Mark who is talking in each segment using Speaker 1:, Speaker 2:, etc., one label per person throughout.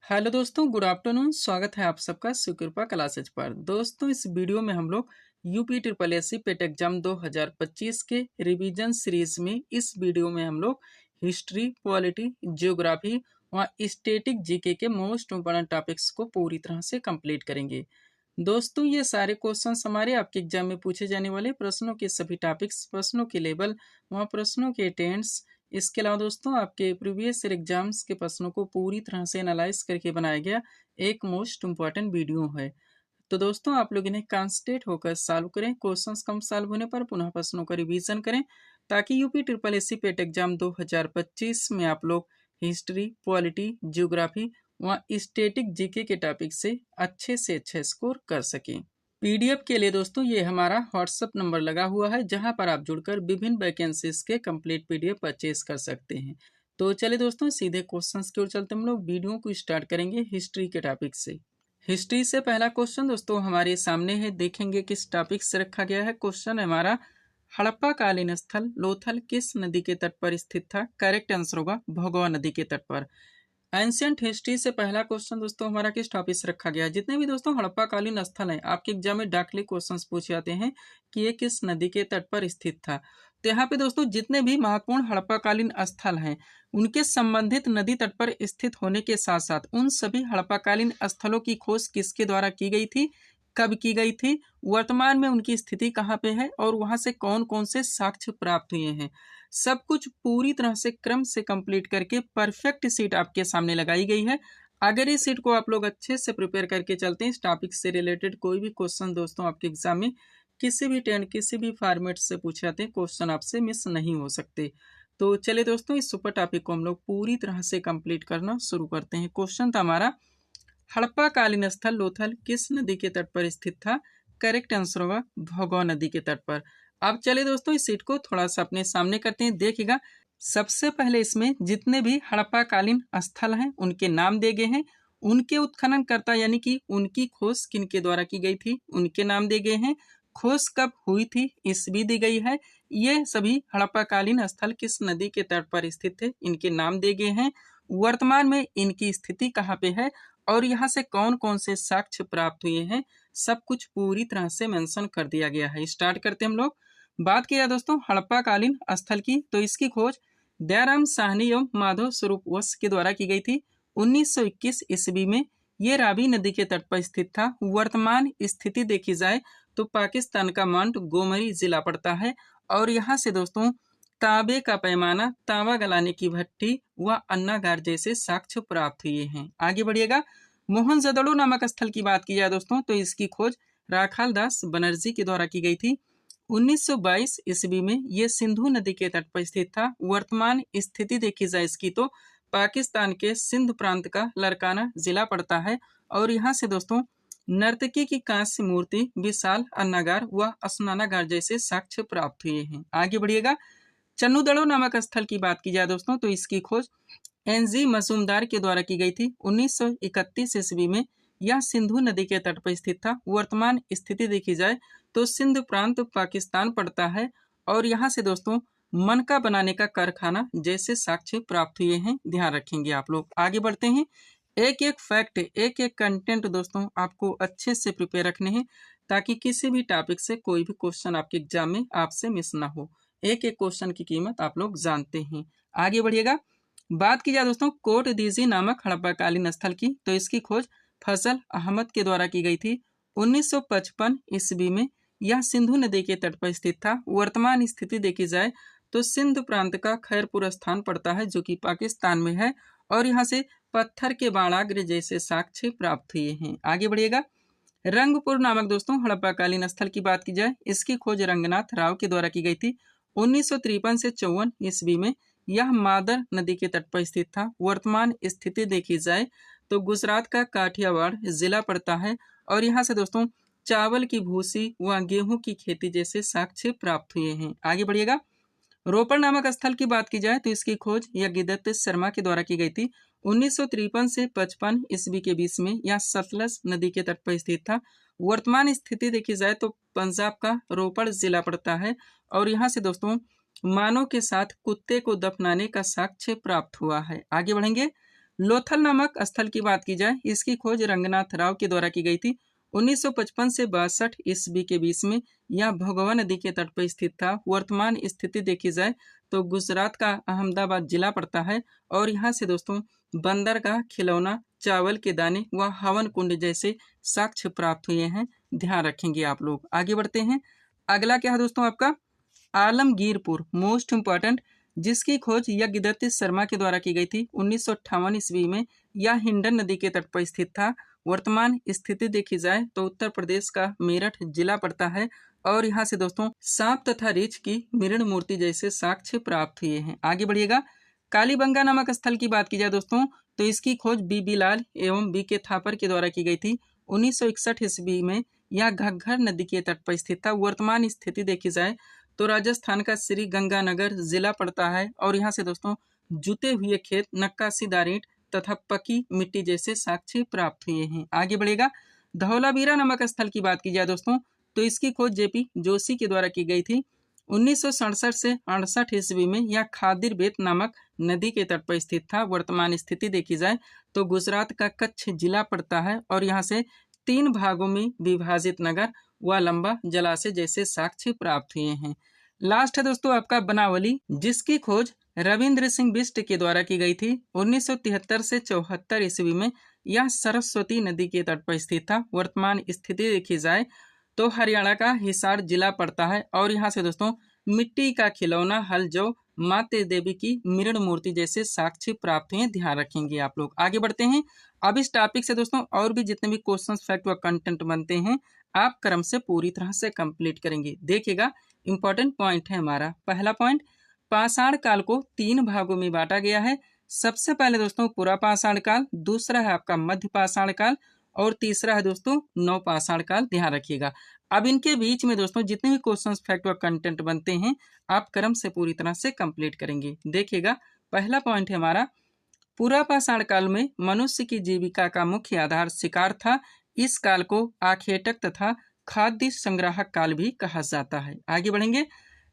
Speaker 1: Hello दोस्तों, good afternoon. स्वागत है आप सबका सुकृपा क्लासेज पर। दोस्तों, इस वीडियो में हम लोग यूपी ट्रिपल एससी पेट एग्जाम 2025 के रिवीजन सीरीज में इस वीडियो में हम लोग हिस्ट्री, पॉलिटी, ज्योग्राफी व स्टैटिक जीके के मोस्ट इम्पोर्टेंट टॉपिक्स को पूरी तरह से कंप्लीट करेंगे। दोस्तों, ये सारे क्वेश्चंस हमारे आपके एग्जाम में पूछे जाने वाले प्रश्नों के सभी टॉपिक्स, प्रश्नों के लेवल व प्रश्नों के टेंस, इसके अलावा दोस्तों आपके प्रीवियस ईयर एग्जाम्स के प्रश्नों को पूरी तरह से एनालाइज करके बनाया गया एक मोस्ट इम्पॉर्टेंट वीडियो है। तो दोस्तों, आप लोग इन्हें कॉन्सेंट्रेट होकर सॉल्व करें। क्वेश्चंस कम सॉल्व होने पर पुनः प्रश्नों का रिवीजन करें, ताकि यूपी ट्रिपल एससी पेट एग्जाम 2025 में आप लोग हिस्ट्री, पॉलिटी, ज्योग्राफी व स्टैटिक जीके के टॉपिक से अच्छा स्कोर कर सकें। पीडीएफ के लिए दोस्तों ये हमारा व्हाट्सएप नंबर लगा हुआ है, जहां पर आप जुड़कर विभिन्न वैकेंसीज के कंप्लीट पीडीएफ परचेज कर सकते हैं। तो चलिए दोस्तों, सीधे क्वेश्चंस की ओर चलते हम लोग वीडियो को स्टार्ट करेंगे हिस्ट्री के टॉपिक से। हिस्ट्री से पहला क्वेश्चन दोस्तों हमारे सामने है, देखेंगे किस टॉपिक से रखा गया है। क्वेश्चन है हमारा, हड़प्पा कालीन स्थल लोथल किस नदी के तट पर स्थित था? करेक्ट आंसर होगा भगवा नदी के तट पर। एंशियंट हिस्ट्री से पहला क्वेश्चन दोस्तों हमारा किस टॉपिक से रखा गया है? जितने भी दोस्तों हड़प्पा कालीन स्थल हैं, आपके एग्जाम में डायरेक्टली क्वेश्चंस पूछे जाते हैं कि ये किस नदी के तट पर स्थित था। तो यहाँ पे दोस्तों जितने भी महत्वपूर्ण हड़प्पा कालीन स्थल हैं, उनके संबंधित नदी तट पर स्थित होने के साथ साथ उन सभी हड़प्पा कालीन स्थलों की खोज किसके द्वारा की गई थी, कब की गई थी, वर्तमान में उनकी स्थिति कहाँ पे है और वहां से कौन कौन से साक्ष्य प्राप्त हुए हैं, सब कुछ पूरी तरह से क्रम से कंप्लीट करके परफेक्ट सीट आपके सामने लगाई गई है। अगर इस सीट को आप लोग अच्छे से प्रिपेयर करके चलते हैं, इस टॉपिक से रिलेटेड कोई भी क्वेश्चन दोस्तों आपके एग्जाम में किसी भी टेंट किसी भी फॉर्मेट से पूछे जाते हैं, क्वेश्चन आपसे मिस नहीं हो सकते। तो चलिए दोस्तों, इस सुपर टॉपिक को हम लोग पूरी तरह से कंप्लीट करना शुरू करते हैं। क्वेश्चन था हमारा, हड़प्पा कालीन स्थल लोथल किस नदी के तट पर स्थित था? करेक्ट आंसर होगा भगवा नदी के तट पर। अब चलिए दोस्तों, इस सीट को थोड़ा सा अपने सामने करते हैं। देखिएगा, सबसे पहले इसमें जितने भी हड़प्पा कालीन स्थल हैं उनके नाम दिए गए हैं, उनके उत्खननकर्ता यानी कि उनकी खोज किनके द्वारा की गई थी उनके नाम दिए गए हैं, खोज कब हुई थी इस भी दी गई है, ये सभी हड़प्पा कालीन स्थल किस नदी के तट पर स्थित थे इनके नाम दिए गए हैं, वर्तमान में इनकी स्थिति कहाँ पे है और यहाँ से कौन कौन से साक्ष्य प्राप्त हुए हैं, सब कुछ पूरी तरह से मेंशन कर दिया गया है। स्टार्ट करते हैं हम लोग। बात किया दोस्तों हड़प्पा कालीन स्थल की, तो इसकी खोज दयाराम साहनी एवं माधव स्वरूप वत्स के द्वारा की गई थी 1921 ईस्वी में। ये रावी नदी के तट पर स्थित था। वर्तमान स्थिति देखी जाए तो पाकिस्तान का माउंट गोमरी जिला पड़ता है और यहाँ से दोस्तों तांबे का पैमाना, तांबा गलाने की भट्टी व अन्नागार जैसे साक्ष्य प्राप्त हुए हैं। आगे बढ़िएगा। मोहनजोदड़ो नामक स्थल की बात की जाए दोस्तों, तो इसकी खोज राखाल दास बनर्जी के द्वारा की गई थी 1922 ईस्वी में। यह सिंधु नदी के तट पर स्थित था। वर्तमान स्थिति देखी जाए इसकी तो पाकिस्तान के सिंध प्रांत का लरकाना जिला पड़ता है और यहाँ से दोस्तों नर्तकी की कांस्य मूर्ति, विशाल अन्नागार व स्नानागार जैसे साक्ष्य प्राप्त हुए हैं। आगे बढ़िएगा। चन्नूदड़ो नामक स्थल की बात की जाए दोस्तों, तो इसकी खोज एनजी मजूमदार के द्वारा की गई थी 1931 ईस्वी में। यह सिंधु नदी के तट पर स्थित था। वर्तमान स्थिति देखी जाए तो सिंध प्रांत पाकिस्तान पड़ता है और यहाँ से दोस्तों मनका बनाने का कारखाना जैसे साक्ष्य प्राप्त हुए हैं। ध्यान रखेंगे आप लोग। आगे बढ़ते हैं। एक एक फैक्ट, एक एक कंटेंट दोस्तों आपको अच्छे से प्रिपेयर रखने हैं, ताकि किसी भी टॉपिक से कोई भी क्वेश्चन आपके एग्जाम में आपसे मिस ना हो। एक एक क्वेश्चन की कीमत आप लोग जानते हैं। आगे बढ़िएगा। बात की जाए दोस्तों कोट दीजी नामक हड़प्पा कालीन स्थल की, तो इसकी खोज फजल अहमद के द्वारा की गई थी 1955 ईस्वी में। यह सिंधु नदी के तट पर स्थित था। वर्तमान स्थिति देखी जाए तो सिंध प्रांत का खैरपुर स्थान पड़ता है, जो कि पाकिस्तान में है और यहाँ से पत्थर के बाणाग्र जैसे साक्ष्य प्राप्त हुए हैं। आगे बढ़िएगा। रंगपुर नामक दोस्तों हड़प्पा कालीन स्थल की बात की जाए, इसकी खोज रंगनाथ राव के द्वारा की गई थी 1953 से 54 ईस्वी में। यह मादर नदी के तट पर स्थित था। वर्तमान स्थिति देखी जाए तो गुजरात का काठियावाड़ जिला पड़ता है और यहाँ से दोस्तों चावल की भूसी व गेहूं की खेती जैसे साक्ष्य प्राप्त हुए हैं। आगे बढ़िएगा। रोपड़ नामक स्थल की बात की जाए तो इसकी खोज यज्ञदत्त शर्मा के द्वारा की गई थी 1953 से 55 ईस्वी के बीच में। यह सतलज नदी के तट पर स्थित था। वर्तमान स्थिति देखी जाए तो पंजाब का रोपड़ जिला पड़ता है और यहाँ से दोस्तों मानव के साथ कुत्ते को दफनाने का साक्ष्य प्राप्त हुआ है। आगे बढ़ेंगे। लोथल नामक स्थल की बात की जाए, इसकी खोज रंगनाथ राव के द्वारा की गई थी 1955 से 62 ईस्वी के बीच में। यह भोगवा नदी के तट पर स्थित था। वर्तमान स्थिति देखी जाए तो गुजरात का अहमदाबाद जिला पड़ता है और यहाँ से दोस्तों बंदरगाह, खिलौना, चावल के दाने व हवन कुंड जैसे साक्ष्य प्राप्त हुए हैं। ध्यान रखेंगे आप लोग। आगे बढ़ते हैं। अगला क्या है दोस्तों आपका आलमगीरपुर, मोस्ट इंपॉर्टेंट, जिसकी खोज यज्ञदत्त शर्मा के द्वारा की गई थी 1958 ईस्वी में। यह हिंडन नदी के तट पर स्थित था। वर्तमान स्थिति देखी जाए तो उत्तर प्रदेश का मेरठ जिला पड़ता है और यहाँ से दोस्तों सांप तथा रीछ की मृण मूर्ति जैसे साक्ष्य प्राप्त हुए हैं। आगे बढ़िएगा। कालीबंगा नामक स्थल की बात की जाए दोस्तों तो इसकी खोज बी लाल एवं बी के थापर के द्वारा की गई थी 1961 ईस्वी में। यह घग्गर नदी के तट पर स्थित था। वर्तमान स्थिति देखी जाए तो राजस्थान का श्री गंगानगर जिला पड़ता है और यहाँ से दोस्तों जुते हुए खेत, नक्काशीदार ईंट तथा पकी मिट्टी जैसे साक्ष्य प्राप्त हुए हैं। आगे बढ़ेगा। धौलावीरा नामक स्थल की बात की जाए दोस्तों तो इसकी खोज जेपी जोशी के द्वारा की गई थी 1967 से 68 ईस्वी में। यह खादिर बेत नामक नदी के तट पर स्थित था। वर्तमान स्थिति देखी जाए तो गुजरात का कच्छ जिला पड़ता है और यहाँ से 3 भागों में विभाजित नगर व लंबा जलाशय जैसे साक्ष्य प्राप्त हुए हैं। लास्ट है दोस्तों आपका बनावली, जिसकी खोज रविंद्र सिंह बिष्ट के द्वारा की गई थी 1973 से 74 ईस्वी में। यह सरस्वती नदी के तट पर स्थित था। वर्तमान स्थिति देखी जाए तो हरियाणा का हिसार जिला पड़ता है और यहाँ से दोस्तों मिट्टी का खिलौना, हल जौ, माते देवी की मृण मूर्ति जैसे साक्ष्य प्राप्त हुए। ध्यान रखेंगे आप लोग। आगे बढ़ते हैं। अब इस टॉपिक से दोस्तों और भी जितने भी क्वेश्चन, फैक्ट व कंटेंट बनते हैं आप क्रम से पूरी तरह से कंप्लीट करेंगे। देखिएगा, इंपॉर्टेंट पॉइंट है हमारा। पहला पॉइंट, पाषाण काल को 3 भागों में बांटा गया है। सबसे पहले दोस्तों पुरा पाषाण काल, दूसरा है आपका मध्य पाषाण काल और तीसरा है दोस्तों नव पाषाण काल। ध्यान रखिएगा। अब इनके बीच में दोस्तों जितने भी क्वेश्चन, फैक्ट व कंटेंट बनते हैं आप क्रम से पूरी तरह से कंप्लीट करेंगे। देखिएगा, पहला पॉइंट है हमारा, पुरा पाषाण काल में मनुष्य की जीविका का मुख्य आधार शिकार था। इस काल को आखेटक तथा खाद्य संग्राहक काल भी कहा जाता है। आगे बढ़ेंगे।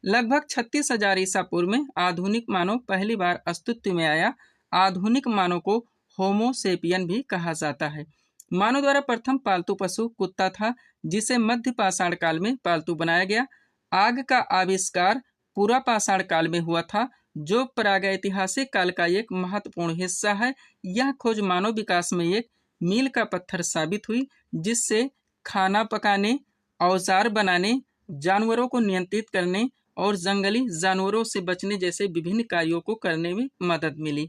Speaker 1: लगभग 36,000 ईसा पूर्व में आधुनिक मानव पहली बार अस्तित्व में आया। आधुनिक मानव को होमो सेपियन भी कहा जाता है। मानव द्वारा प्रथम पालतू पशु कुत्ता था, जिसे मध्य पाषाण काल में पालतू बनाया गया। आग का आविष्कार पुरा पाषाण काल में हुआ था, जो प्रागैतिहासिक काल का एक महत्वपूर्ण हिस्सा है। यह खोज मानव विकास में एक मील का पत्थर साबित हुई, जिससे खाना पकाने, औजार बनाने, जानवरों को नियंत्रित करने और जंगली जानवरों से बचने जैसे विभिन्न कार्यों को करने में मदद मिली।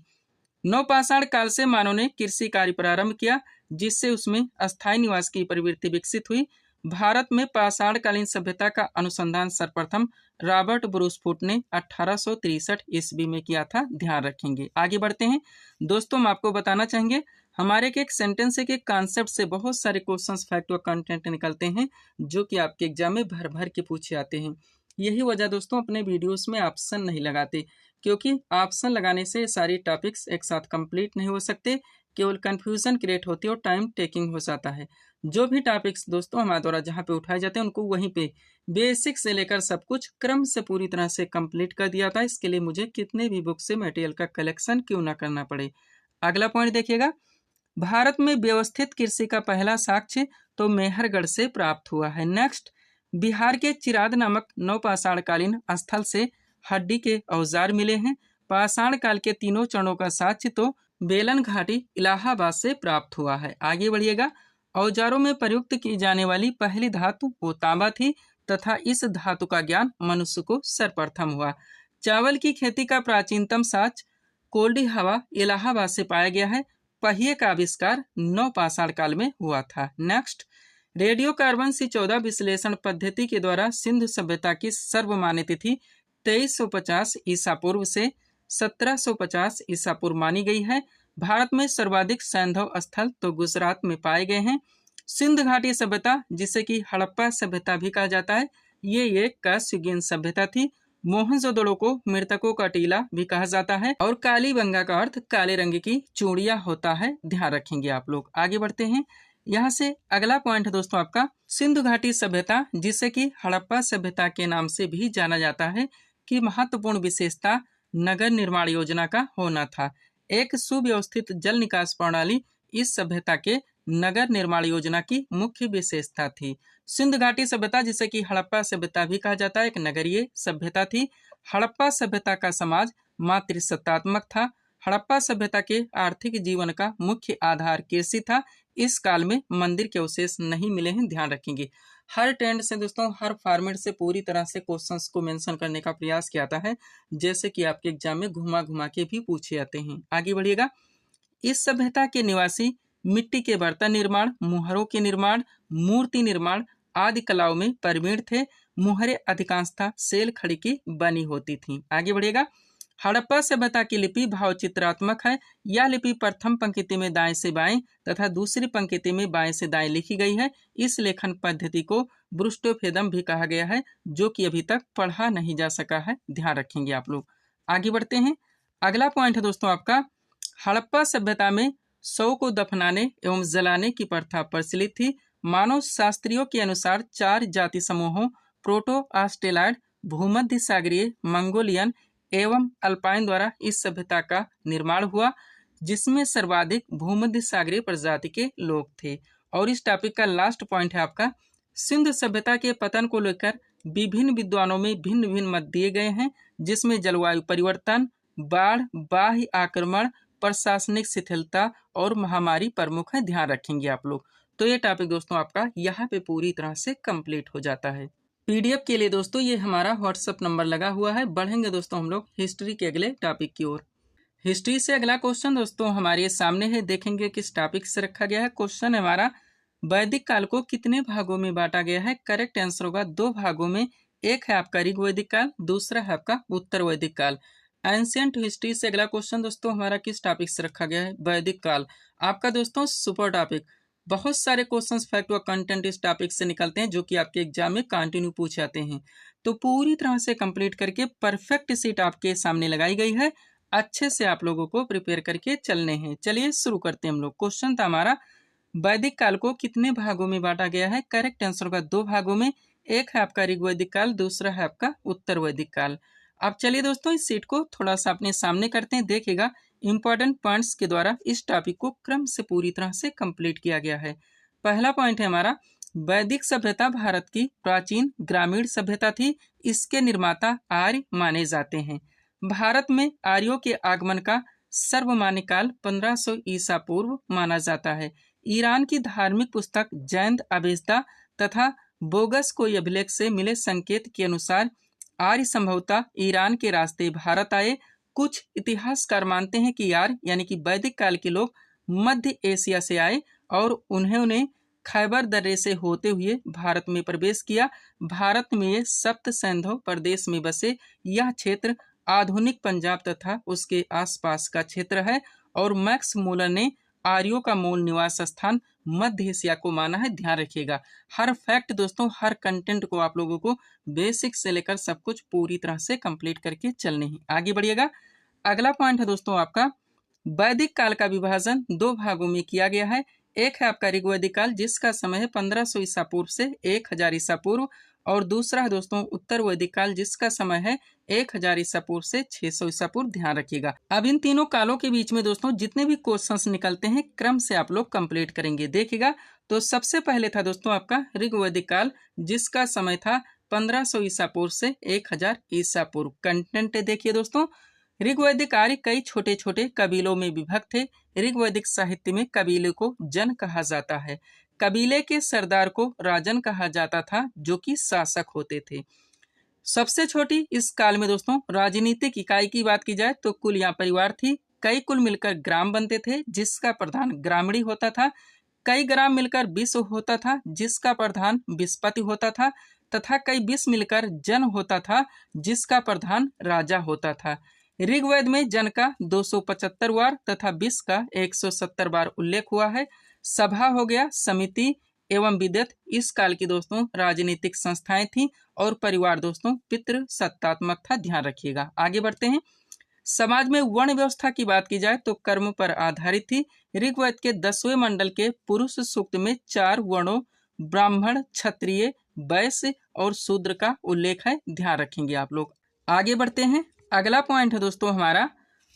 Speaker 1: नवपाषाण काल से मानव ने कृषि कार्य प्रारंभ किया, जिससे उसमें अस्थायी निवास की प्रवृत्ति विकसित हुई। भारत में पाषाणकालीन सभ्यता का अनुसंधान सर्वप्रथम रॉबर्ट ब्रूसफुट ने 1863 ईस्वी में किया था। ध्यान रखेंगे। आगे बढ़ते हैं दोस्तों, हम आपको बताना चाहेंगे हमारे एक सेंटेंस के कॉन्सेप्ट से बहुत सारे क्वेश्चंस, फैक्ट व कंटेंट निकलते हैं जो कि आपके एग्जाम में भर भर के पूछे आते हैं। यही वजह दोस्तों अपने वीडियोस में ऑप्शन नहीं लगाते, क्योंकि ऑप्शन लगाने से सारी टॉपिक्स एक साथ कंप्लीट नहीं हो सकते, केवल कंफ्यूजन क्रिएट होती है और टाइम टेकिंग हो जाता है। जो भी टॉपिक्स दोस्तों हमारे द्वारा जहाँ पे उठाए जाते हैं उनको वहीं पे बेसिक से लेकर सब कुछ क्रम से पूरी तरह से कंप्लीट कर दिया था। इसके लिए मुझे कितने भी बुक से मटेरियल का कलेक्शन क्यों ना करना पड़े। अगला पॉइंट देखिएगा, भारत में व्यवस्थित कृषि का पहला साक्ष्य तो मेहरगढ़ से प्राप्त हुआ है। नेक्स्ट, बिहार के चिराद नामक नवपाषाणकालीन स्थल से हड्डी के औजार मिले हैं। पाषाण काल के तीनों चरणों का साक्ष्य तो बेलन घाटी इलाहाबाद से प्राप्त हुआ है। आगे बढ़िएगा। औजारों में प्रयुक्त की जाने वाली पहली धातु वो तांबा थी तथा इस धातु का ज्ञान मनुष्य को सर्वप्रथम हुआ। चावल की खेती का प्राचीनतम साक्ष्य कोल्डी हवा इलाहाबाद से पाया गया है। पहिए का आविष्कार नवपाषाण काल में हुआ था। नेक्स्ट, रेडियो कार्बन C14 विश्लेषण पद्धति के द्वारा सिंधु सभ्यता की सर्वमान्य तिथि 2350 ईसा पूर्व से 1750 ईसा पूर्व मानी गई है। भारत में सर्वाधिक सैंधव स्थल तो गुजरात में पाए गए हैं। सिंध घाटी सभ्यता, जिसे कि हड़प्पा सभ्यता भी कहा जाता है, ये एक कांस्ययुगीन सभ्यता थी। मोहनजोदड़ो को मृतकों का टीला भी कहा जाता है और कालीबंगा का अर्थ काले रंग की चूड़ियां होता है। ध्यान रखेंगे आप लोग। आगे बढ़ते हैं। यहाँ से अगला पॉइंट है दोस्तों आपका सिंधु घाटी सभ्यता, जिसे कि हड़प्पा सभ्यता के नाम से भी जाना जाता है, कि महत्वपूर्ण विशेषता नगर निर्माण योजना का होना था। एक सुव्यवस्थित जल निकास प्रणाली इस सभ्यता के नगर निर्माण योजना की मुख्य विशेषता थी। सिंधु घाटी सभ्यता, जिसे कि हड़प्पा सभ्यता भी कहा जाता है, एक नगरीय सभ्यता थी। हड़प्पा सभ्यता का समाज मातृसत्तात्मक था। हड़प्पा सभ्यता के आर्थिक जीवन का मुख्य आधार कृषि था। इस काल में मंदिर के अवशेष नहीं मिले हैं, ध्यान रखेंगे। हर ट्रेंड से दोस्तों, हर फॉर्मेट से पूरी तरह से क्वेश्चंस को मेंशन करने का प्रयास किया जाता है, जैसे कि आपके एग्जाम में घुमा घुमा के भी पूछे जाते हैं। आगे बढ़िएगा। इस सभ्यता के निवासी मिट्टी के बर्तन निर्माण, मुहरों के निर्माण, मूर्ति निर्माण आदि कलाओं में प्रवीण थे। मुहरें अधिकांशतः सेल खड़ी की बनी होती थीं। आगे बढ़िएगा। हड़प्पा सभ्यता की लिपि भावचित्रात्मक है। यह लिपि प्रथम पंक्ति में दाएं से बाएं तथा दूसरी पंक्ति में बाएं से दाएं लिखी गई है। इस लेखन पद्धति को ब्रुस्टोफेदम भी कहा गया है, जो कि अभी तक पढ़ा नहीं जा सका है, ध्यान रखेंगे आप लोग। आगे बढ़ते हैं। अगला पॉइंट है दोस्तों आपका, हड़प्पा सभ्यता में शव को दफनाने एवं जलाने की प्रथा प्रचलित थी। मानव शास्त्रियों के अनुसार 4 जाति समूहों प्रोटो ऑस्ट्रेलॉइड, भूमध्य सागरीय, मंगोलियन एवं अल्पाइन द्वारा इस सभ्यता का निर्माण हुआ, जिसमें सर्वाधिक भूमध्य सागरीय प्रजाति के लोग थे। और इस टॉपिक का लास्ट पॉइंट है आपका, सिंधु सभ्यता के पतन को लेकर विभिन्न विद्वानों में भिन्न भिन्न मत दिए गए हैं, जिसमें जलवायु परिवर्तन, बाढ़, बाह्य आक्रमण, प्रशासनिक शिथिलता और महामारी प्रमुख है, ध्यान रखेंगे आप लोग। तो ये टॉपिक दोस्तों आपका यहाँ पे पूरी तरह से कंप्लीट हो जाता है। पीडीएफ के लिए दोस्तों ये हमारा व्हाट्सएप नंबर लगा हुआ है। बढ़ेंगे दोस्तों हम लोग हिस्ट्री के अगले टॉपिक की ओर। हिस्ट्री से अगला क्वेश्चन दोस्तों हमारे सामने है, देखेंगे किस टॉपिक से रखा गया है। क्वेश्चन है हमारा, वैदिक काल को कितने भागों में बांटा गया है? करेक्ट आंसर होगा 2 भागों में। एक है आपका ऋग्वैदिक काल, दूसरा है आपका उत्तर वैदिक काल। एंशिएंट हिस्ट्री से अगला क्वेश्चन दोस्तों हमारा किस टॉपिक से रखा गया है? वैदिक काल। आपका दोस्तों सुपर टॉपिक। बहुत सारे क्वेश्चंस फैक्ट व कंटेंट इस टॉपिक से निकलते हैं, जो कि आपके एग्जाम में कंटिन्यू पूछे जाते हैं। तो पूरी तरह से कंप्लीट करके परफेक्ट सीट आपके सामने लगाई गई है। अच्छे से आप लोगों को प्रिपेयर करके चलने हैं। चलिए शुरू करते हैं हम लोग। क्वेश्चन था हमारा, वैदिक काल को कितने भागों में बांटा गया है? करेक्ट आंसर होगा 2 भागों में। एक है आपका ऋग्वैदिक काल, दूसरा है आपका उत्तर वैदिक काल। अब चलिए दोस्तों इस सीट को थोड़ा सा अपने सामने करते हैं। देखिएगा इंपॉर्टेंट पॉइंट्स के द्वारा इस टॉपिक को क्रम से पूरी तरह से कंप्लीट किया गया है। पहला पॉइंट है हमारा, वैदिक सभ्यता भारत की प्राचीन ग्रामीण सभ्यता थी। इसके निर्माता आर्य माने जाते हैं। भारत में आर्यों के आगमन का सर्वमान्य काल 1500 ईसा पूर्व माना जाता है। ईरान की धार्मिक पुस्तक जैन अवेस्ता तथा बोगस कोई अभिलेख से मिले संकेत के अनुसार आर्य संभवतः ईरान के रास्ते भारत आए। कुछ इतिहासकार मानते हैं कि आर्य यानी कि वैदिक काल के लोग मध्य एशिया से आए और उन्हें खैबर दर्रे से होते हुए भारत में प्रवेश किया। भारत में ये सप्त सैंधव प्रदेश में बसे। यह क्षेत्र आधुनिक पंजाब तथा उसके आसपास का क्षेत्र है। और मैक्स मूलर ने आर्यों का मूल निवास स्थान मध्य एशिया को माना है, ध्यान रखिएगा। हर फैक्ट दोस्तों, हर कंटेंट को आप लोगों को बेसिक से लेकर सब कुछ पूरी तरह से कंप्लीट करके चलने हैं। आगे बढ़िएगा। अगला पॉइंट है दोस्तों आपका, वैदिक काल का विभाजन 2 भागों में किया गया है। एक है आपका ऋग्वैदिक काल, जिसका समय है 1500 ईसा पूर्व से 1000 ईसा पूर्व। और दूसरा है दोस्तों उत्तर वैदिक काल, जिसका समय है 1000 ईसा पूर्व से 600 ईसा पूर्व, ध्यान रखिएगा। अब इन तीनों कालों के बीच में दोस्तों जितने भी क्वेश्चंस निकलते हैं क्रम से आप लोग कंप्लीट करेंगे। देखिएगा, तो सबसे पहले था दोस्तों आपका ऋग्वैदिक काल, जिसका समय था 1500 ईसा पूर्व से 1000 ईसा पूर्व। कंटेंट देखिए दोस्तों, ऋग्वैदिक आर्य कई छोटे छोटे कबीलों में विभक्त थे। ऋग्वैदिक साहित्य में कबीले को जन कहा जाता है। कबीले के सरदार को राजन कहा जाता था, जो कि शासक होते थे। सबसे छोटी इस काल में दोस्तों राजनीतिक इकाई की बात की जाए तो कुल यहाँ परिवार थी। कई कुल मिलकर ग्राम बनते थे, जिसका प्रधान ग्रामीणी होता था। कई ग्राम मिलकर विश्व होता था, जिसका प्रधान विस्पति होता था। तथा कई विश्व मिलकर जन होता था, जिसका प्रधान राजा होता था। ऋग्वेद में जन का 275 बार तथा विश्व का 170 बार उल्लेख हुआ है। सभा हो गया, समिति एवं विद्वत इस काल की दोस्तों राजनीतिक संस्थाएं थीं। और परिवार दोस्तों पितृ सत्तात्मक था, ध्यान रखिएगा। आगे बढ़ते हैं। समाज में वर्ण व्यवस्था की बात की जाए तो कर्म पर आधारित थी। ऋग्वेद के 10वें मंडल के पुरुष सूक्त में 4 वर्णों ब्राह्मण, क्षत्रिय, वैश्य और शूद्र का उल्लेख है, ध्यान रखेंगे आप लोग। आगे बढ़ते हैं। अगला पॉइंट है दोस्तों हमारा,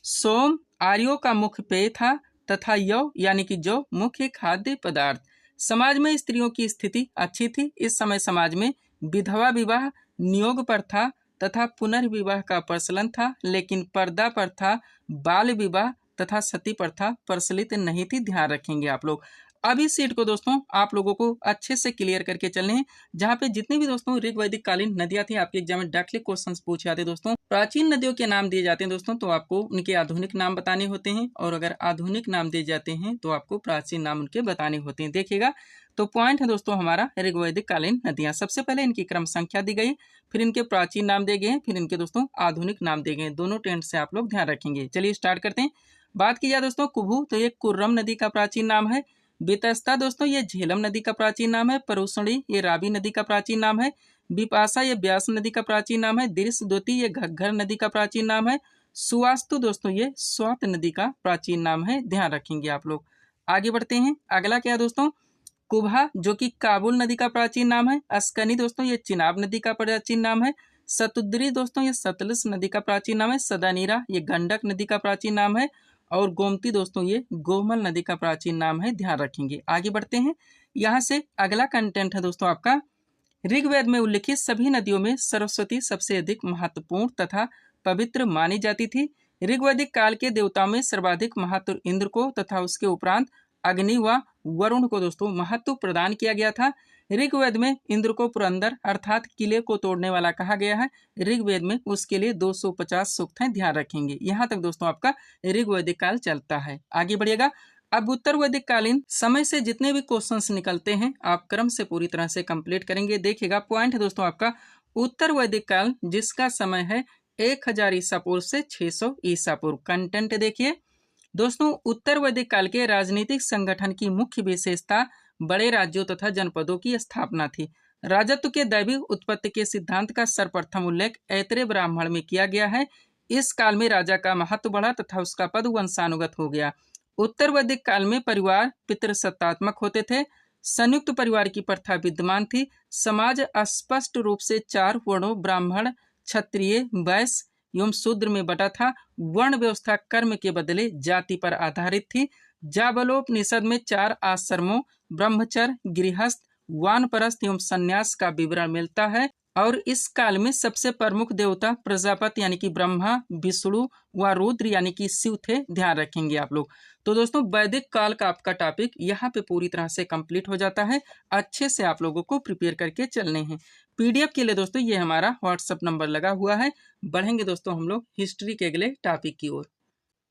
Speaker 1: सोम, आर्यों का मुख्य पेय था तथा यौ यानी कि जौ मुख्य खाद्य पदार्थ। समाज में स्त्रियों की स्थिति अच्छी थी। इस समय समाज में विधवा विवाह, नियोग प्रथा तथा पुनर्विवाह का प्रचलन था, लेकिन पर्दा प्रथा, बाल विवाह तथा सती प्रथा प्रचलित नहीं थी। ध्यान रखेंगे आप लोग। अब इस सीट को दोस्तों आप लोगों को अच्छे से क्लियर करके चलने हैं, जहाँ पे जितनी भी दोस्तों ऋग वैदिक कालीन नदियां थी आपके एग्जाम में डायरेक्टली क्वेश्चंस पूछे जाते हैं दोस्तों। प्राचीन नदियों के नाम दिए जाते हैं दोस्तों, तो आपको उनके आधुनिक नाम बताने होते हैं, और अगर आधुनिक नाम दिए जाते हैं तो आपको प्राचीन नाम उनके बताने होते हैं। देखिएगा, तो पॉइंट है दोस्तों हमारा ऋग वैदिक कालीन नदियां। सबसे पहले इनकी क्रम संख्या दी गई, फिर इनके प्राचीन नाम दिए गए, फिर इनके दोस्तों आधुनिक नाम दिए गए। दोनों टेंट से आप लोग ध्यान रखेंगे। चलिए स्टार्ट करते हैं। बात की जाए दोस्तों कुबू, तो ये कुर्रम नदी का प्राचीन नाम है। बेतस्ता दोस्तों ये झेलम नदी का प्राचीन नाम है। परुषणी ये रावी नदी का प्राचीन नाम है। बिपाशा ये ब्यास नदी का प्राचीन नाम है। दृश्यद्योति ये घग्घर नदी का प्राचीन नाम है। सुवास्तु दोस्तों ये स्वात नदी का प्राचीन नाम है। ध्यान रखेंगे आप लोग। आगे बढ़ते हैं। अगला क्या है दोस्तों, कुभा जो कि काबुल नदी का प्राचीन नाम है। अस्कनी दोस्तों ये चिनाब नदी का प्राचीन नाम है। सतुद्री दोस्तों ये सतलुज नदी का प्राचीन नाम है। सदानीरा ये गंडक नदी का प्राचीन नाम है। और गोमती दोस्तों ये गोमल नदी का प्राचीन नाम है। ध्यान रखेंगे। आगे बढ़ते हैं। यहाँ से अगला कंटेंट है दोस्तों आपका, ऋग्वेद में उल्लिखित सभी नदियों में सरस्वती सबसे अधिक महत्वपूर्ण तथा पवित्र मानी जाती थी। ऋग्वैदिक काल के देवताओं में सर्वाधिक महत्व इंद्र को तथा उसके उपरांत अग्नि व वरुण को दोस्तों महत्व प्रदान किया गया था। ऋग्वेद में इंद्र को पुरंदर अर्थात किले को तोड़ने वाला कहा गया है। ऋग्वेद में उसके लिए 250 सूक्त हैं। ध्यान रखेंगे। यहाँ तक दोस्तों आपका ऋग्वैदिक काल चलता है। आगे बढ़िएगा। अब उत्तर वैदिक कालीन समय से जितने भी क्वेश्चंस निकलते हैं आप क्रम से पूरी तरह से कंप्लीट करेंगे। देखिएगा, पॉइंट है दोस्तों आपका उत्तर वैदिक काल जिसका समय है 1000 ईसा पूर्व से 600 ईसा पूर्व। कंटेंट देखिए दोस्तों, उत्तर वैदिक काल के राजनीतिक संगठन की मुख्य विशेषता बड़े राज्यों तथा जनपदों की स्थापना थी। राजत्व के दैवी उत्पत्ति के सिद्धांत का सर्वप्रथम उल्लेख ऐतरेय ब्राह्मण में किया गया है। इस काल में राजा का महत्व बढ़ा तथा उसका पद वंशानुगत हो गया। उत्तर वैदिक काल में परिवार पितृसत्तात्मक होते थे। संयुक्त परिवार की प्रथा विद्यमान थी। समाज स्पष्ट रूप से 4 वर्णों ब्राह्मण, क्षत्रिय, वैश्य एवं शूद्र में बटा था। वर्ण व्यवस्था कर्म के बदले जाति पर आधारित थी। जाबलोपनिषद में 4 आश्रमों ब्रह्मचर्य, गृहस्थ, वानप्रस्थ एवं संन्यास का विवरण मिलता है। और इस काल में सबसे प्रमुख देवता प्रजापति यानी कि ब्रह्मा, विष्णु व रुद्र यानी कि शिव थे। ध्यान रखेंगे आप लोग। तो दोस्तों वैदिक काल का आपका टॉपिक यहाँ पे पूरी तरह से कंप्लीट हो जाता है। अच्छे से आप लोगों को प्रिपेयर करके चलने हैं। पीडीएफ के लिए दोस्तों ये हमारा व्हाट्सएप नंबर लगा हुआ है। बढ़ेंगे दोस्तों हम लोग हिस्ट्री के अगले टॉपिक की ओर।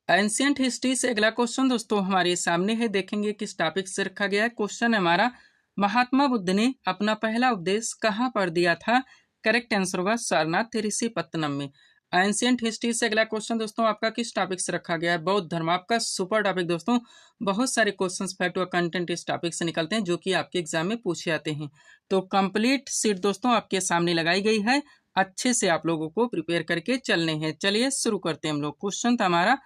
Speaker 1: एंशिएंट हिस्ट्री से अगला क्वेश्चन दोस्तों हमारे सामने है। देखेंगे किस टॉपिक से रखा गया है। क्वेश्चन है हमारा, महात्मा बुद्ध ने अपना पहला उपदेश कहाँ पर दिया था? करेक्ट आंसर होगा सारनाथ ऋषिपत्तनम में। एंशिएंट हिस्ट्री से अगला क्वेश्चन दोस्तों आपका किस टॉपिक से रखा गया है? बौद्ध धर्म। आपका सुपर टॉपिक दोस्तों। बहुत सारे क्वेश्चंस फैक्ट व कंटेंट इस टॉपिक से निकलते हैं जो कि आपके एग्जाम में पूछे जाते हैं। तो कंप्लीट सीट दोस्तों आपके सामने लगाई गई है। अच्छे से आप लोगों को प्रिपेयर करके चलने हैं। चलिए शुरू करते हैं हम लोग। क्वेश्चन था हमारा,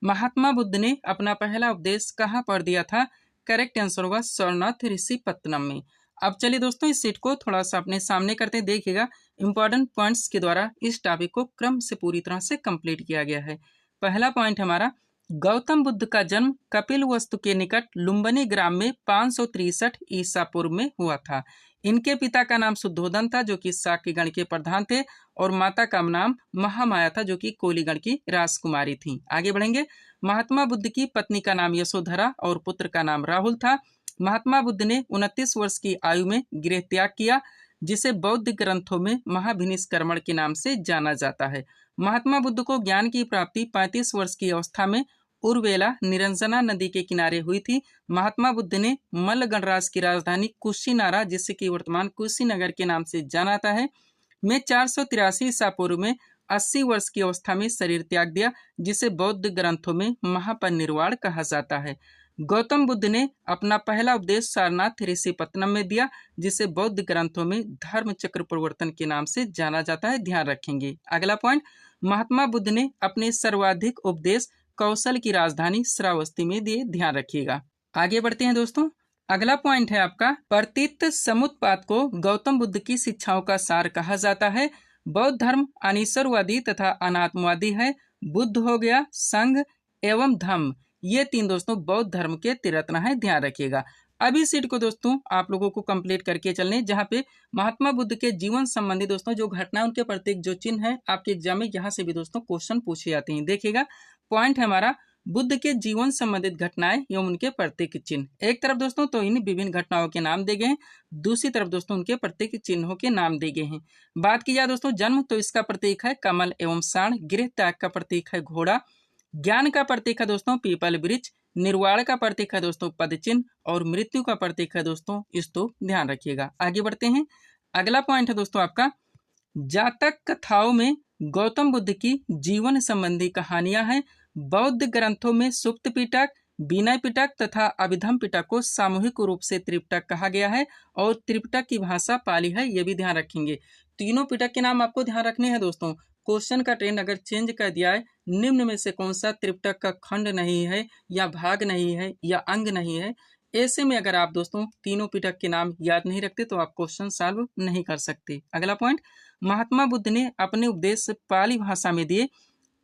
Speaker 1: महात्मा बुद्ध ने अपना पहला उपदेश कहाँ पर दिया था? करेक्ट आंसर होगा सारनाथ ऋषिपत्तनम में। अब चलिए दोस्तों इस सीट को थोड़ा सा अपने सामने करते हैं। देखिएगा, इंपॉर्टेंट पॉइंट्स के द्वारा इस टॉपिक को क्रम से पूरी तरह से कंप्लीट किया गया है। पहला पॉइंट हमारा, गौतम बुद्ध का जन्म कपिलवस्तु के निकट लुम्बिनी ग्राम में 563 ईसा पूर्व में हुआ था। इनके पिता का नाम शुद्धोधन था जो कि शाक्यगण के प्रधान थे, और माता का नाम महामाया था जो कि कोलीगण की राजकुमारी थी। आगे बढ़ेंगे। महात्मा बुद्ध की पत्नी का नाम यशोधरा और पुत्र का नाम राहुल था। महात्मा बुद्ध ने 29 वर्ष की आयु में गृह त्याग किया, जिसे बौद्ध ग्रंथों में महाभिनिष्क्रमण के नाम से जाना जाता है। महात्मा बुद्ध को ज्ञान की प्राप्ति 35 वर्ष की अवस्था में उर्वेला निरंजना नदी के किनारे हुई थी। महात्मा बुद्ध ने मल्ल गणराज्य की राजधानी कुशीनारा, जिसे कि वर्तमान कुशीनगर के नाम से जाना जाता है, में 483 ईसा पूर्व में 80 वर्ष की अवस्था में शरीर त्याग दिया, जिसे बौद्ध ग्रंथों में महापरिनिर्वाण कहा जाता है। गौतम बुद्ध ने अपना पहला उपदेश सारनाथ ऋषिपत्तनम में दिया, जिसे बौद्ध ग्रंथों में धर्म चक्र प्रवर्तन के नाम से जाना जाता है। ध्यान रखेंगे। अगला पॉइंट, महात्मा बुद्ध ने अपने सर्वाधिक उपदेश कौशल की राजधानी श्रावस्ती में दिए। ध्यान रखिएगा। आगे बढ़ते हैं दोस्तों। अगला पॉइंट है आपका, प्रतीत समुत्पाद को गौतम बुद्ध की शिक्षाओं का सार कहा जाता है। बौद्ध धर्म अनीश्वरवादी तथा अनात्मवादी है। बुद्ध हो गया संघ, एवं धम्म, ये 3 दोस्तों बौद्ध धर्म के त्रिरत्न है, ध्यान रखिएगा। अभी सीट को दोस्तों आप लोगों को कंप्लीट करके चलने, जहाँ पे महात्मा बुद्ध के जीवन संबंधी दोस्तों जो घटना, उनके प्रतीक जो चिन्ह है, आपके एग्जाम में यहाँ से भी दोस्तों क्वेश्चन पूछे जाते हैं। देखिएगा, पॉइंट है हमारा बुद्ध के जीवन संबंधित घटनाएं एवं उनके प्रतीक चिन्ह। एक तरफ दोस्तों तो इन विभिन्न घटनाओं के नाम दिए गए हैं, दूसरी तरफ दोस्तों उनके प्रतीक चिन्हों के नाम दिए गए हैं। बात की जाए दोस्तों जन्म, तो इसका प्रतीक है कमल एवं साण। गृह त्याग का प्रतीक है घोड़ा। ज्ञान का प्रतीक है दोस्तों पीपल वृक्ष। निर्वाण का प्रतीक है दोस्तों पद चिन्ह। और मृत्यु का प्रतीक है दोस्तों स्तूप। ध्यान रखिएगा। आगे बढ़ते हैं। अगला पॉइंट है दोस्तों आपका, जातक कथाओं में गौतम बुद्ध की जीवन संबंधी कहानियां हैं। बौद्ध ग्रंथों में सुप्त पिटक, विनय पिटक तथा अभिधम पिटक को सामूहिक रूप से त्रिपिटक कहा गया है और त्रिपिटक की भाषा पाली है, ये भी ध्यान रखेंगे। तीनों पिटक के नाम आपको ध्यान रखने हैं दोस्तों। क्वेश्चन का ट्रेंड अगर चेंज कर दिया है, निम्न में से कौन सा त्रिपिटक का खंड नहीं है या भाग नहीं है या अंग नहीं है, ऐसे में अगर आप दोस्तों तीनों पिटक के नाम याद नहीं रखते तो आप क्वेश्चन सॉल्व नहीं कर सकते। अगला पॉइंट, महात्मा बुद्ध ने अपने उपदेश पाली भाषा में दिए।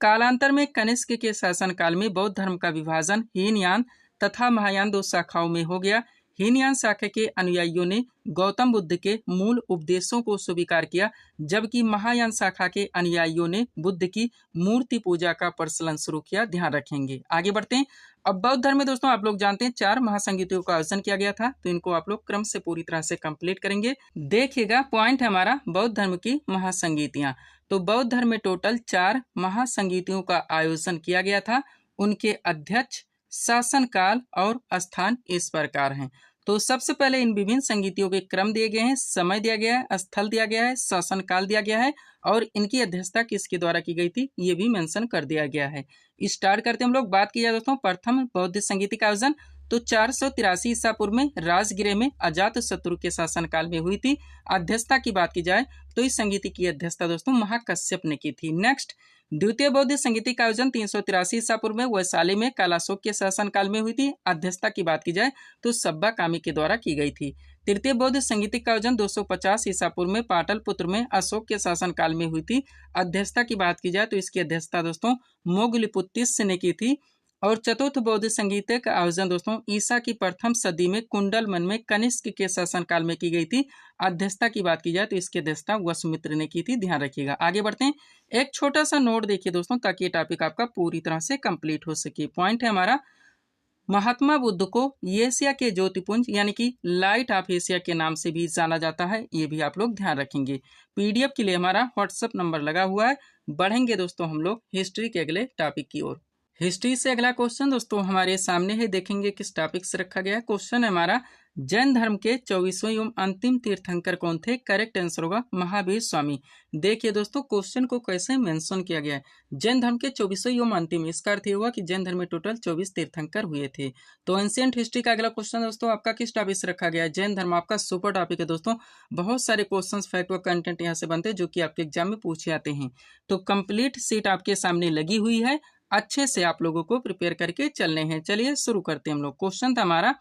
Speaker 1: कालांतर में कनिष्क के शासनकाल में बौद्ध धर्म का विभाजन हीनयान तथा महायान 2 शाखाओं में हो गया। हीनयान शाखा के अनुयायियों ने गौतम बुद्ध के मूल उपदेशों को स्वीकार किया, जबकि महायान शाखा के अनुयायियों ने बुद्ध की मूर्ति पूजा का प्रचलन शुरू किया। ध्यान रखेंगे। आगे बढ़ते हैं। अब बौद्ध धर्म में दोस्तों आप लोग जानते हैं 4 महासंगीतियों का आयोजन किया गया था, तो इनको आप लोग क्रम से पूरी तरह से कंप्लीट करेंगे। देखिएगा, पॉइंट है हमारा बौद्ध धर्म की महासंगीतियां। तो बौद्ध धर्म में टोटल 4 महासंगीतियों का आयोजन किया गया था। उनके अध्यक्ष, शासनकाल और स्थान इस प्रकार हैं। तो सबसे पहले इन विभिन्न संगीतियों के क्रम दिए गए हैं, समय दिया गया है, स्थल दिया गया है, शासनकाल दिया गया है और इनकी अध्यक्षता किसके द्वारा की गई थी ये भी मेंशन कर दिया गया है। स्टार्ट करते हम लोग। बात की जाए दोस्तों प्रथम बौद्ध संगीत का आयोजन तो 483 ईसा पूर्व में राजगृह में अजात शत्रु के शासनकाल में हुई थी। अध्यक्षता की बात की जाए तो इस संगीत की अध्यक्षता दोस्तों महाकश्यप ने की थी। नेक्स्ट, द्वितीय बौद्ध संगीत का आयोजन 383 ईसा पूर्व में वैशाली में कालाशोक के शासनकाल में हुई थी। अध्यक्षता की बात की जाए तो सब्बा कामी के द्वारा की गई थी। तृतीय बौद्ध संगीत का आयोजन 250 ईसा पूर्व में पाटलिपुत्र में अशोक के शासनकाल में हुई थी। अध्यक्षता की बात की जाए तो इसकी अध्यक्षता दोस्तों मोगलिपुत्तिस ने की थी। और चतुर्थ बौद्ध संगीत का आयोजन दोस्तों ईसा की प्रथम सदी में कुंडलमन में कनिष्क के शासनकाल में की गई थी। अध्यक्षता की बात की जाए तो इसकी अध्यक्षता वसुमित्र ने की थी। ध्यान रखिएगा। आगे बढ़ते हैं। एक छोटा सा नोट देखिए दोस्तों, ताकि ये टॉपिक आपका पूरी तरह से कंप्लीट हो सके। पॉइंट है हमारा, महात्मा बुद्ध को एशिया के ज्योतिपुंज यानी कि लाइट ऑफ एशिया के नाम से भी जाना जाता है, ये भी आप लोग ध्यान रखेंगे। पीडीएफ के लिए हमारा व्हाट्सएप नंबर लगा हुआ है। बढ़ेंगे दोस्तों हम लोग हिस्ट्री के अगले टॉपिक की ओर। हिस्ट्री से अगला क्वेश्चन दोस्तों हमारे सामने है, देखेंगे किस टॉपिक से रखा गया है। क्वेश्चन है हमारा, जैन धर्म के 24वें एवं अंतिम तीर्थंकर कौन थे? करेक्ट आंसर होगा महावीर स्वामी। देखिए दोस्तों क्वेश्चन को कैसे मेंशन किया गया है। जैन धर्म के 24वें एवं अंतिम, इसका अर्थ ये हुआ कि जैन धर्म में टोटल 24 तीर्थंकर हुए थे। तो एंशिएंट हिस्ट्री का अगला क्वेश्चन दोस्तों आपका किस टॉपिक से रखा गया है? जैन धर्म आपका सुपर टॉपिक है दोस्तों। बहुत सारे क्वेश्चन फैक्ट व कंटेंट यहाँ से बनते हैं जो कि आपके एग्जाम में पूछे जाते हैं। तो कंप्लीट सीट आपके सामने लगी हुई है, अच्छे से आप लोगों को प्रिपेयर करके चलने हैं। चलिए शुरू करते हैं हम लोग। क्वेश्चन था हमारा,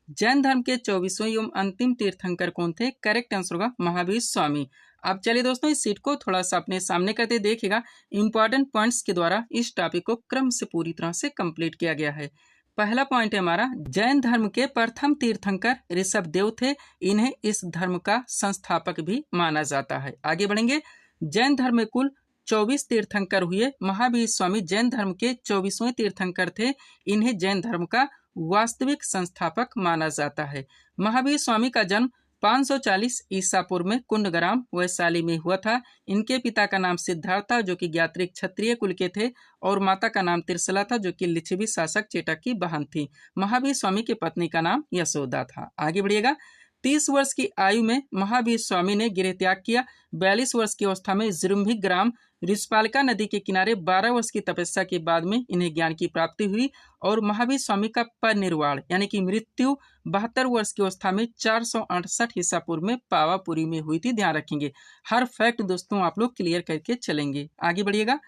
Speaker 1: जैन धर्म के 24वें एवं अंतिम तीर्थंकर कौन थे? करेक्ट आंसर होगा महावीर स्वामी। अब चलिए दोस्तों इस सीट को थोड़ा सा अपने सामने करते देखिएगा। इंपॉर्टेंट पॉइंट्स के द्वारा इस टॉपिक को क्रम से पूरी तरह से कंप्लीट किया गया है। पहला पॉइंट है हमारा, जैन धर्म के प्रथम तीर्थंकर ऋषभदेव थे। इन्हें इस धर्म का संस्थापक भी माना जाता है। आगे बढ़ेंगे। जैन धर्म में कुल 24 तीर्थंकर हुए। महावीर स्वामी जैन धर्म के 24वें तीर्थंकर थे। इन्हें जैन धर्म का वास्तविक संस्थापक माना जाता है। महावीर स्वामी का जन्म 540 ईसा पूर्व में कुंडग्राम वैशाली में हुआ था। इनके पिता का नाम सिद्धार्थ था जो कि ज्ञात्रिक क्षत्रिय कुल के थे और माता का नाम त्रिशला था जो कि लिच्छवी शासक चेटक की बहन थी। महावीर स्वामी की पत्नी का नाम यशोदा था। आगे बढ़िएगा। 30 वर्ष की आयु में महावीर स्वामी ने गृह त्याग किया। 42 वर्ष की अवस्था में जिरुम्भिक ग्राम ऋषपालिका नदी के किनारे 12 वर्ष की तपस्या के बाद में इन्हें ज्ञान की प्राप्ति हुई और महावीर स्वामी का परिनिर्वाण यानी कि मृत्यु 72 वर्ष की अवस्था में 468 ईसा पूर्व में पावापुरी में हुई थी। ध्यान रखेंगे, हर फैक्ट दोस्तों आप लोग क्लियर करके चलेंगे। आगे बढ़िएगा।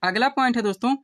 Speaker 1: अगला पॉइंट है दोस्तों,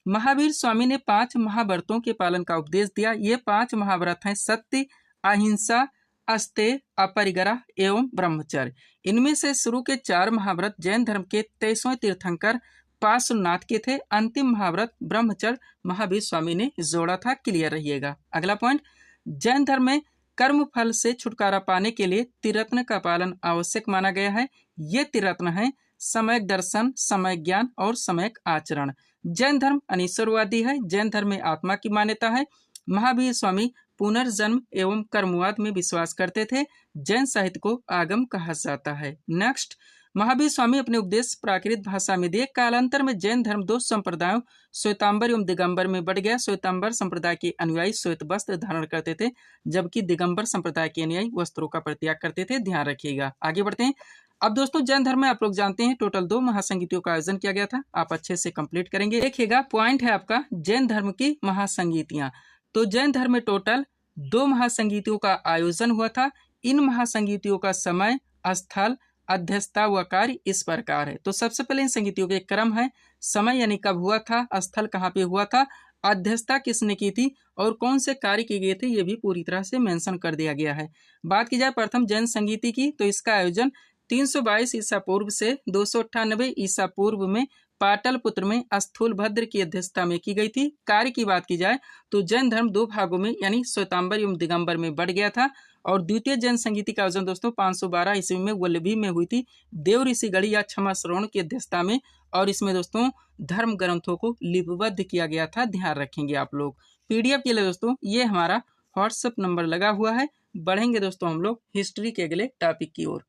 Speaker 1: महावीर स्वामी ने 5 महाव्रतों के पालन का उपदेश दिया। ये 5 महाव्रत हैं सत्य, अहिंसा, अस्तेय, अपरिग्रह एवं ब्रह्मचर्य। इनमें से शुरू के 4 महाव्रत जैन धर्म के 23वें तीर्थंकर पार्श्वनाथ के थे। अंतिम महाव्रत ब्रह्मचर्य महावीर स्वामी ने जोड़ा था। क्लियर रहिएगा। अगला पॉइंट, जैन धर्म में कर्म फल से छुटकारा पाने के लिए त्रिरत्न का पालन आवश्यक माना गया है। ये त्रिरत्न है सम्यक दर्शन, सम्यक ज्ञान और सम्यक आचरण। जैन धर्म अनीश्वरवादी है। जैन धर्म में आत्मा की मान्यता है। महावीर स्वामी पुनर्जन्म एवं कर्मवाद में विश्वास करते थे। जैन साहित्य को आगम कहा जाता है। नेक्स्ट, महावीर स्वामी अपने उपदेश प्राकृत भाषा में दिए। कालांतर में जैन धर्म दो संप्रदायों श्वेतांबर एवं दिगंबर में बढ़ गया। श्वेतांबर संप्रदाय के अनुयायी श्वेत वस्त्र धारण करते थे, जबकि दिगंबर संप्रदाय के अनुयायी वस्त्रों का परित्याग करते थे। ध्यान रखिएगा। आगे बढ़ते हैं। अब दोस्तों, जैन धर्म में आप लोग जानते हैं टोटल 2 महासंगीतियों का आयोजन किया गया था। आप अच्छे से कंप्लीट करेंगे। देखिएगा, पॉइंट है आपका जैन धर्म की महासंगीतियां। तो जैन धर्म में टोटल 2 महासंगीतियों का आयोजन हुआ था। इन महासंगीतियों का समय, स्थल, अध्यक्षता व कार्य इस प्रकार है। तो सबसे पहले इन संगीतियों के क्रम है। समय यानी कब हुआ था, स्थल कहाँ पे हुआ था, अध्यक्षता किसने की थी और कौन से कार्य किए गए थे, ये भी पूरी तरह से मेंशन कर दिया गया है। बात की जाए प्रथम जैन संगीति की, तो इसका आयोजन 322 ईसा पूर्व से 298 ईसा पूर्व में पाटलिपुत्र में स्थूलभद्र की अध्यक्षता में की गई थी। कार्य की बात की जाए तो जैन धर्म 2 भागों में यानी श्वेतांबर एवं दिगंबर में बढ़ गया था। और द्वितीय जैन संगीति का आयोजन दोस्तों 512 ईस्वी में वल्लभी में हुई थी, देव ऋषि गढ़ी या क्षमा श्रवण की अध्यक्षता में। और इसमें दोस्तों धर्म ग्रंथों को लिपिबद्ध किया गया था। ध्यान रखेंगे आप लोग। पीडीएफ के लिए दोस्तों ये हमारा व्हाट्सएप नंबर लगा हुआ है। बढ़ेंगे दोस्तों हम लोग हिस्ट्री के अगले टॉपिक की ओर।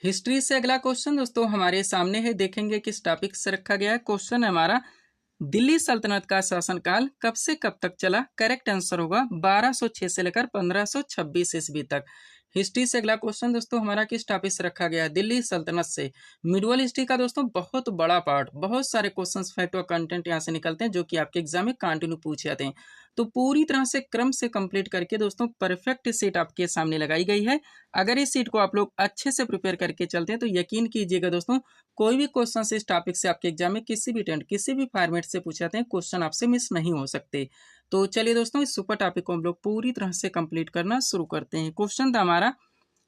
Speaker 1: हिस्ट्री से अगला क्वेश्चन दोस्तों हमारे सामने है। देखेंगे किस टॉपिक से रखा गया है। क्वेश्चन है हमारा, दिल्ली सल्तनत का शासनकाल कब से कब तक चला। करेक्ट आंसर होगा 1206 से लेकर 1526 ईस्वी तक। हिस्ट्री से अगला क्वेश्चन दोस्तों हमारा किस टॉपिक से रखा गया है, दिल्ली सल्तनत से। मिडवल हिस्ट्री का दोस्तों बहुत बड़ा पार्ट, बहुत सारे क्वेश्चंस, फैक्ट और कंटेंट यहाँ से निकलते हैं जो कि आपके एग्जाम में कंटिन्यू पूछे जाते हैं। तो पूरी तरह से क्रम से कंप्लीट करके दोस्तों परफेक्ट सीट आपके सामने लगाई गई है। अगर इस सीट को आप लोग अच्छे से प्रिपेयर करके चलते हैं तो यकीन कीजिएगा दोस्तों कोई भी क्वेश्चन इस टॉपिक से आपके एग्जाम में किसी भी टेंट किसी भी फॉर्मेट से पूछे जाते हैं, क्वेश्चन आपसे मिस नहीं हो सकते। तो चलिए दोस्तों इस सुपर टॉपिक को हम लोग पूरी तरह से कंप्लीट करना शुरू करते हैं। क्वेश्चन था हमारा,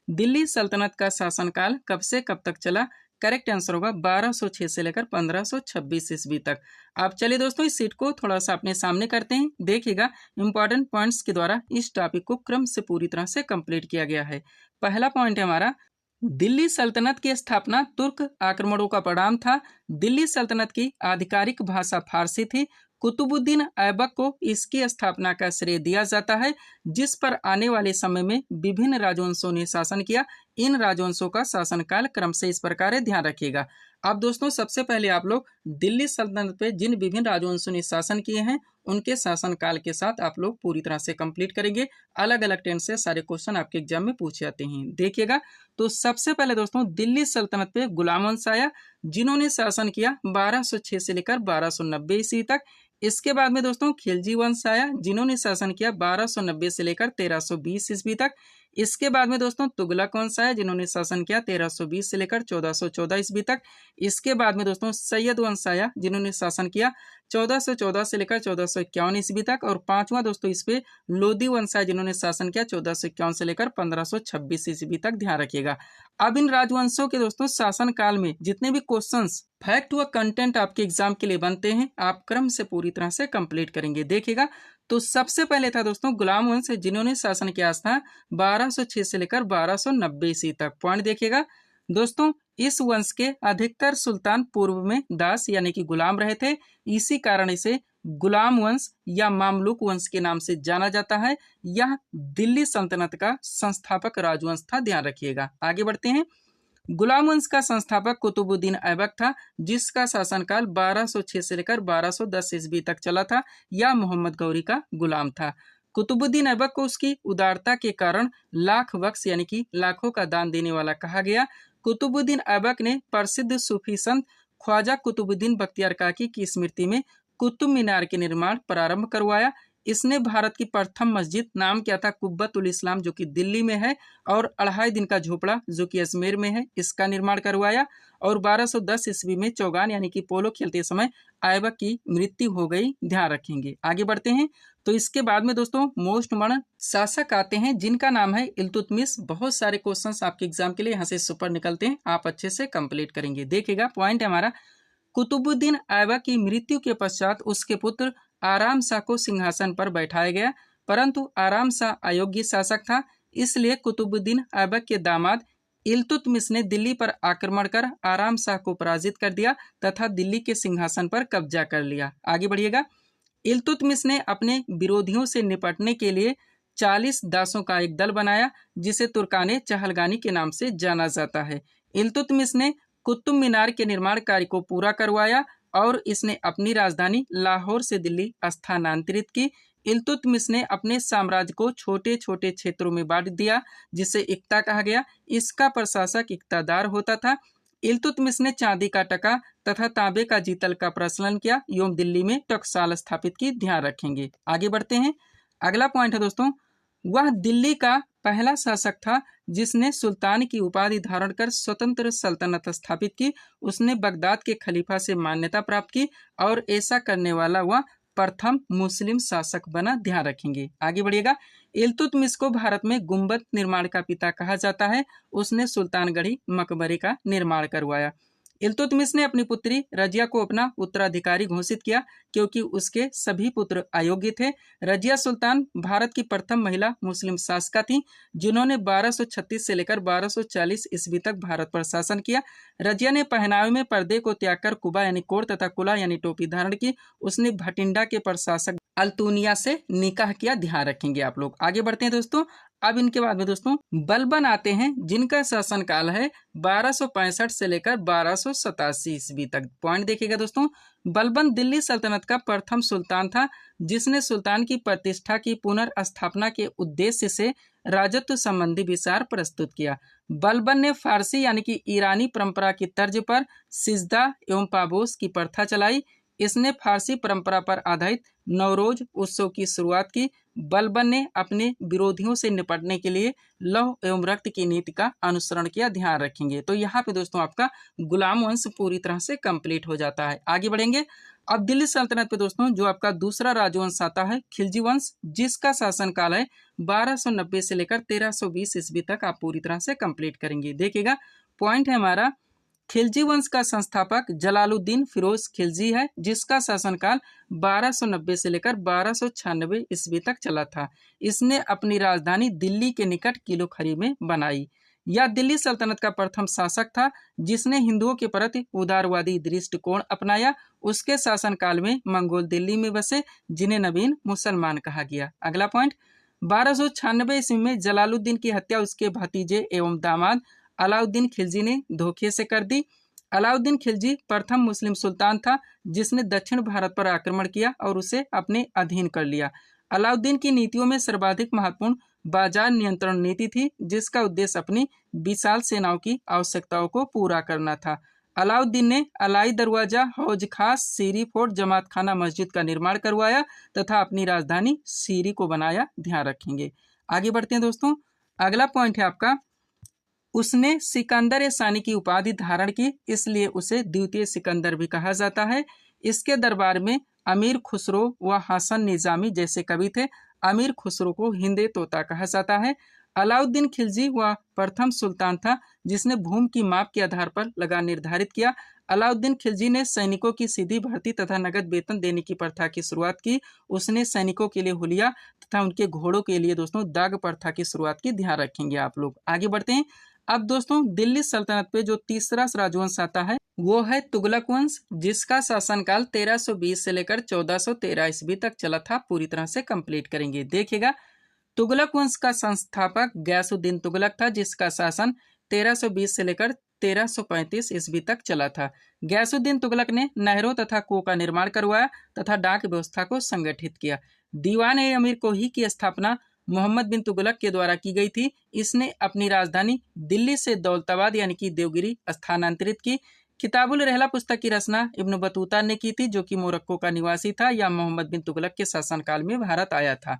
Speaker 1: दिल्ली सल्तनत का शासनकाल कब से कब तक चला। करेक्ट आंसर होगा 1206 से लेकर 1526 ईस्वी तक। आप चलिए दोस्तों इस सीट को थोड़ा सा अपने सामने करते हैं। देखिएगा इंपॉर्टेंट पॉइंट्स के द्वारा इस टॉपिक को क्रम से पूरी तरह से कंप्लीट किया गया है। पहला पॉइंट है हमारा, दिल्ली सल्तनत की स्थापना तुर्क आक्रमणों का परिणाम था। दिल्ली सल्तनत की आधिकारिक भाषा फारसी थी। कुतुबुद्दीन ऐबक को इसकी स्थापना का श्रेय दिया जाता है, जिस पर आने वाले समय में विभिन्न राजवंशों ने शासन किया। इन राजवंशों का शासनकाल क्रम से इस प्रकार है, ध्यान रखिएगा। अब दोस्तों सबसे पहले आप लोग दिल्ली सल्तनत पे जिन विभिन्न राजवंशों ने शासन किए हैं उनके शासनकाल के साथ आप लोग पूरी तरह से कंप्लीट करेंगे। अलग अलग टेंस से सारे क्वेश्चन आपके एग्जाम में पूछे जाते हैं। देखिएगा तो सबसे पहले दोस्तों दिल्ली सल्तनत पे गुलाम वंश आया, जिन्होंने शासन किया 1206 से लेकर 1290 ईस्वी तक। इसके बाद में दोस्तों खिलजी वंश आया, जिन्होंने शासन किया 1290 से लेकर 1320 ईस्वी तक। इसके बाद में दोस्तों तुगलक वंश आया, जिन्होंने शासन किया 1320 से लेकर 1414 ईस्वी तक। इसके बाद में दोस्तों सैयद वंश आया, जिन्होंने शासन किया 1414 से लेकर 1451 ईस्वी तक। और पांचवा दोस्तों इस पे लोधी वंश आया, जिन्होंने शासन किया 1451 से लेकर 1526 ईस्वी तक। ध्यान रखिएगा। अब इन राजवंशों के दोस्तों शासन काल में जितने भी क्वेश्चंस फैक्ट व कंटेंट आपके एग्जाम के लिए बनते हैं आप क्रम से पूरी तरह से कंप्लीट करेंगे। देखिएगा तो सबसे पहले था दोस्तों गुलाम वंश, जिन्होंने शासन किया था 1206 से लेकर 1290 ईस्वी तक। पॉइंट देखिएगा दोस्तों, इस वंश के अधिकतर सुल्तान पूर्व में दास यानी कि गुलाम रहे थे। इसी कारण इसे गुलाम वंश या मामलुक वंश के नाम से जाना जाता है। यह दिल्ली सल्तनत का संस्थापक राजवंश था। ध्यान रखिएगा। आगे बढ़ते हैं। गुलाम वंश का संस्थापक कुतुबुद्दीन ऐबक था, जिसका शासनकाल 1206 से लेकर 1210 ईस्वी तक चला था। यह मोहम्मद गौरी का गुलाम था। कुतुबुद्दीन ऐबक को उसकी उदारता के कारण लाख बख्श यानी कि लाखों का दान देने वाला कहा गया। कुतुबुद्दीन ऐबक ने प्रसिद्ध सूफी संत ख्वाजा कुतुबुद्दीन बख्तियार काकी की स्मृति में कुतुब मीनार के निर्माण प्रारंभ करवाया। इसने भारत की प्रथम मस्जिद, नाम क्या था, कुब्बतुल इस्लाम, जो कि दिल्ली में है, और 2.5 दिन का झोपड़ा जो कि अजमेर में है, इसका निर्माण करवाया। और 1210 ईस्वी में चौगान यानी कि पोलो खेलते समय ऐबक की मृत्यु हो गई। ध्यान रखेंगे। आगे बढ़ते हैं। तो इसके बाद में दोस्तों मोस्ट मॉडर्न शासक आते हैं, जिनका नाम है इल्तुतमिश। बहुत सारे क्वेश्चंस आपके एग्जाम के लिए यहाँ से सुपर निकलते हैं, आप अच्छे से कंप्लीट करेंगे। देखिएगा पॉइंट है हमारा, कुतुबुद्दीन ऐबक की मृत्यु के पश्चात उसके पुत्र आराम शाह को सिंहासन पर बैठाया गया, परंतु आराम शाह अयोग्य शासक था, इसलिए कुतुबुद्दीन ऐबक के दामाद इल्तुतमिश ने दिल्ली पर आक्रमण कर आराम शाह को पराजित कर दिया तथा दिल्ली के सिंहासन पर कब्जा कर लिया। आगे बढ़िएगा। इल्तुतमिश ने अपने विरोधियों से निपटने के लिए 40 दासों का एक दल बनाया, जिसे तुर्काने चहलगानी के नाम से जाना जाता है। इल्तुतमिश ने कुतुब मीनार के निर्माण कार्य को पूरा करवाया और इसने अपनी राजधानी लाहौर से दिल्ली स्थानांतरित की। इल्तुतमिश ने अपने साम्राज्य को छोटे छोटे क्षेत्रों में बांट दिया, जिसे इक्ता कहा गया। इसका प्रशासक इक्तादार होता था। इल्तुतमिश ने चांदी का टका तथा तांबे का जीतल का प्रचलन किया एवं दिल्ली में टकसाल स्थापित की। ध्यान रखेंगे। आगे बढ़ते हैं। अगला पॉइंट है दोस्तों, वह दिल्ली का पहला शासक था जिसने सुल्तान की उपाधि धारण कर स्वतंत्र सल्तनत स्थापित की। उसने बगदाद के खलीफा से मान्यता प्राप्त की और ऐसा करने वाला वह प्रथम मुस्लिम शासक बना। ध्यान रखेंगे। आगे बढ़िएगा। इल्तुतमिश को भारत में गुंबद निर्माण का पिता कहा जाता है। उसने सुल्तानगढ़ी मकबरे का निर्माण करवाया। इल्तुतमिश ने अपनी पुत्री रजिया को अपना उत्तराधिकारी घोषित किया, क्योंकि उसके सभी पुत्र अयोग्य थे। रजिया सुल्तान भारत की प्रथम महिला मुस्लिम शासका थी, जिन्होंने 1236 से लेकर 1240 ईस्वी तक भारत पर शासन किया। रजिया ने पहनावे में पर्दे को त्याग कर कुबा यानी कोट तथा कुला यानी टोपी धारण की। उसने भटिंडा के प्रशासक अल्तुनिया से निकाह किया। ध्यान रखेंगे आप लोग। आगे बढ़ते हैं दोस्तों। अब इनके बाद में दोस्तों बलबन आते हैं, जिनका शासनकाल है 1265 से लेकर 1287 ईस्वी तक। पॉइंट देखिएगा दोस्तों। बलबन दिल्ली सल्तनत का प्रथम सुल्तान था, जिसने सुल्तान की प्रतिष्ठा की पुनर्स्थापना के उद्देश्य से राजत्व संबंधी विचार प्रस्तुत किया। बलबन ने फारसी यानी कि ईरानी परंपरा की तर्ज पर सिजदा एवं पाबोस की प्रथा चलाई। इसने फारसी परंपरा पर आधारित नवरोज उत्सव की शुरुआत की। बलबन ने अपने विरोधियों से निपटने के लिए लौह एवं रक्त की नीति का अनुसरण किया। ध्यान रखेंगे। तो यहाँ पे दोस्तों आपका गुलाम वंश पूरी तरह से कंप्लीट हो जाता है। आगे बढ़ेंगे। अब दिल्ली सल्तनत पे दोस्तों जो आपका दूसरा राजवंश आता है खिलजी वंश, जिसका शासनकाल है 1290 से लेकर 1320 ईस्वी तक। आप पूरी तरह से कंप्लीट करेंगे। देखिएगा। पॉइंट है हमारा, खिलजी वंश का संस्थापक जलालुद्दीन फिरोज खिलजी है, जिसका शासनकाल 1290 से लेकर 1296 ईस्वी तक चला था। इसने अपनी राजधानी दिल्ली के निकट किलोखरी में बनाई। यह दिल्ली सल्तनत का प्रथम शासक था जिसने हिंदुओं के प्रति उदारवादी दृष्टिकोण अपनाया। उसके शासनकाल में मंगोल दिल्ली में बसे, जिन्हें नवीन मुसलमान कहा गया। अगला पॉइंट, 1296 ईस्वी में जलालुद्दीन की हत्या उसके भतीजे एवं दामाद अलाउद्दीन खिलजी ने धोखे से कर दी। अलाउद्दीन खिलजी प्रथम मुस्लिम सुल्तान था जिसने दक्षिण भारत पर आक्रमण किया और उसे अपने अधीन कर लिया। अलाउद्दीन की नीतियों में सर्वाधिक महत्वपूर्ण बाजार नियंत्रण नीति थी, जिसका उद्देश्य अपनी विशाल सेनाओं की आवश्यकताओं को पूरा करना था। अलाउद्दीन ने अलाई दरवाजा, हौज खास, सीरी फोर्ट, जमात खाना मस्जिद का निर्माण करवाया तथा अपनी राजधानी सीरी को बनाया। ध्यान रखेंगे। आगे बढ़ते हैं दोस्तों। अगला पॉइंट है आपका, उसने सिकंदर सानी की उपाधि धारण की, इसलिए उसे द्वितीय सिकंदर भी कहा जाता है। इसके दरबार में अमीर खुसरो व हसन निजामी जैसे कवि थे। अमीर खुसरो को हिंदे तोता कहा जाता है। अलाउद्दीन खिलजी वह प्रथम सुल्तान था जिसने भूमि की माप के आधार पर लगान निर्धारित किया। अलाउद्दीन खिलजी ने सैनिकों की सीधी भर्ती तथा नगद वेतन देने की प्रथा की शुरुआत की। उसने सैनिकों के लिए हुलिया तथा उनके घोड़ों के लिए दोस्तों दाग प्रथा की शुरुआत की। ध्यान रखेंगे आप लोग। आगे बढ़ते हैं। अब दोस्तों दिल्ली सल्तनत पे जो तीसरा राजवंश आता है वो है तुगलक वंश, जिसका शासनकाल 1320 से लेकर 1413 ईस्वी तक चला था। पूरी तरह से कंप्लीट करेंगे। देखिएगा। तुगलक वंश का संस्थापक गयासुद्दीन तुगलक था, जिसका शासन 1320 से लेकर 1335 ईस्वी तक चला था। गयासुद्दीन तुगलक ने नहरों तथा कुओं का निर्माण करवाया तथा डाक व्यवस्था को संगठित किया। दीवान ए अमीर कोही की स्थापना मोहम्मद बिन तुगलक के द्वारा की गई थी। इसने अपनी राजधानी दिल्ली से दौलताबाद यानी कि देवगिरी स्थानांतरित की। किताबुल रहला पुस्तक की रचना इब्न बतूता ने की थी, जो कि मोरक्को का निवासी था। यह मोहम्मद बिन तुगलक के शासनकाल में भारत आया था।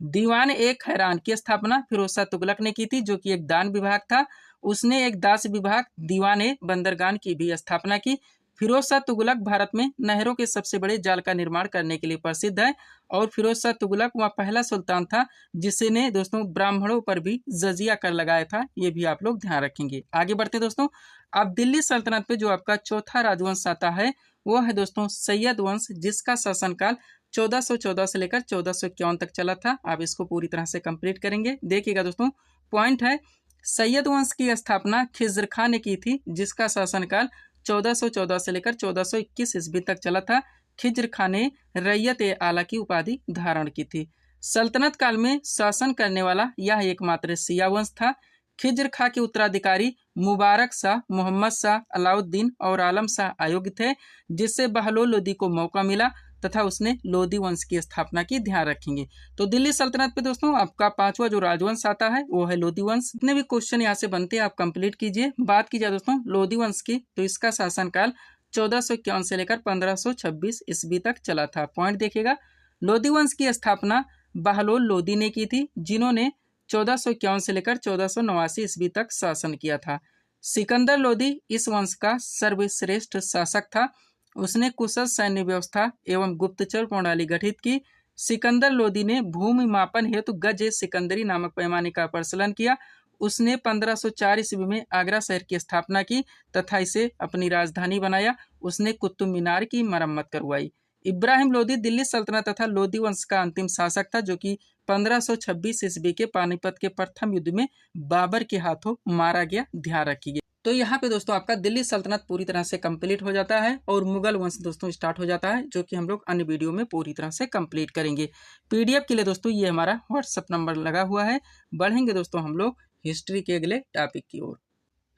Speaker 1: दीवान ए खैरान की स्थापना फिरोज शाह तुगलक ने की थी, जो कि एक दान विभाग था। उसने एक दास विभाग दीवान ए बंदरगान की भी स्थापना की। फिरोज शाह तुगलक भारत में नहरों के सबसे बड़े जाल का निर्माण करने के लिए प्रसिद्ध है और फिरोज शाह तुगलक वह पहला सुल्तान था जिसने दोस्तों ब्राह्मणों पर भी जजिया कर लगाया था। ये भी आप लोग ध्यान रखेंगे। आगे बढ़ते हैं दोस्तों। अब दिल्ली सल्तनत पे जो आपका चौथा राजवंश आता है वो है दोस्तों सैयद वंश, जिसका शासनकाल 1414 से लेकर 1451 तक चला था। आप इसको पूरी तरह से कंप्लीट करेंगे। देखिएगा दोस्तों, पॉइंट है सैयद वंश की स्थापना खिज्र खां ने की थी, जिसका शासनकाल 1414 से लेकर 1421 ईस्वी तक चला था। खिज्र खां ने रैयत ए आला की उपाधि धारण की थी। सल्तनत काल में शासन करने वाला यह एकमात्र शिया वंश था। खिज्र खां के उत्तराधिकारी मुबारक शाह, मोहम्मद शाह, अलाउद्दीन और आलम शाह अयोग्य थे, जिससे बहलोल लोदी को मौका मिला तथा उसने लोदी वंश की स्थापना की। ध्यान रखेंगे। तो दिल्ली सल्तनत पे दोस्तों आपका पांचवा जो राजवंश आता है वो है लोदी वंश। जितने भी क्वेश्चन यहाँ से बनते हैं आप कंप्लीट कीजिए। बात की जाए दोस्तों लोदी वंश की, तो इसका शासनकाल 1451 से लेकर 1526 ईस्वी तक चला था। पॉइंट देखिएगा, लोदी वंश की स्थापना बहलोल लोदी ने की थी, जिन्होंने 1451 से लेकर 1489 ईस्वी तक शासन किया था। सिकंदर लोदी इस वंश का सर्वश्रेष्ठ शासक था। उसने कुशल सैन्य व्यवस्था एवं गुप्तचर प्रणाली गठित की। सिकंदर लोदी ने भूमि मापन हेतु गज सिकंदरी नामक पैमाने का प्रचलन किया। उसने 1504 ईस्वी में आगरा शहर की स्थापना की तथा इसे अपनी राजधानी बनाया। उसने कुतुब मीनार की मरम्मत करवाई। इब्राहिम लोदी दिल्ली सल्तनत तथा लोदी वंश का अंतिम शासक था, जो कि 1526 ईस्वी के पानीपत के प्रथम युद्ध में बाबर के हाथों मारा गया। ध्यान रखिए। तो यहाँ पे दोस्तों आपका दिल्ली सल्तनत पूरी तरह से कंप्लीट हो जाता है और मुगल वंश दोस्तों स्टार्ट हो जाता है, जो कि हम लोग अन्य वीडियो में पूरी तरह से कंप्लीट करेंगे। पीडीएफ के लिए दोस्तों ये हमारा व्हाट्सएप नंबर लगा हुआ है। बढ़ेंगे दोस्तों हम लोग हिस्ट्री के अगले टॉपिक की ओर।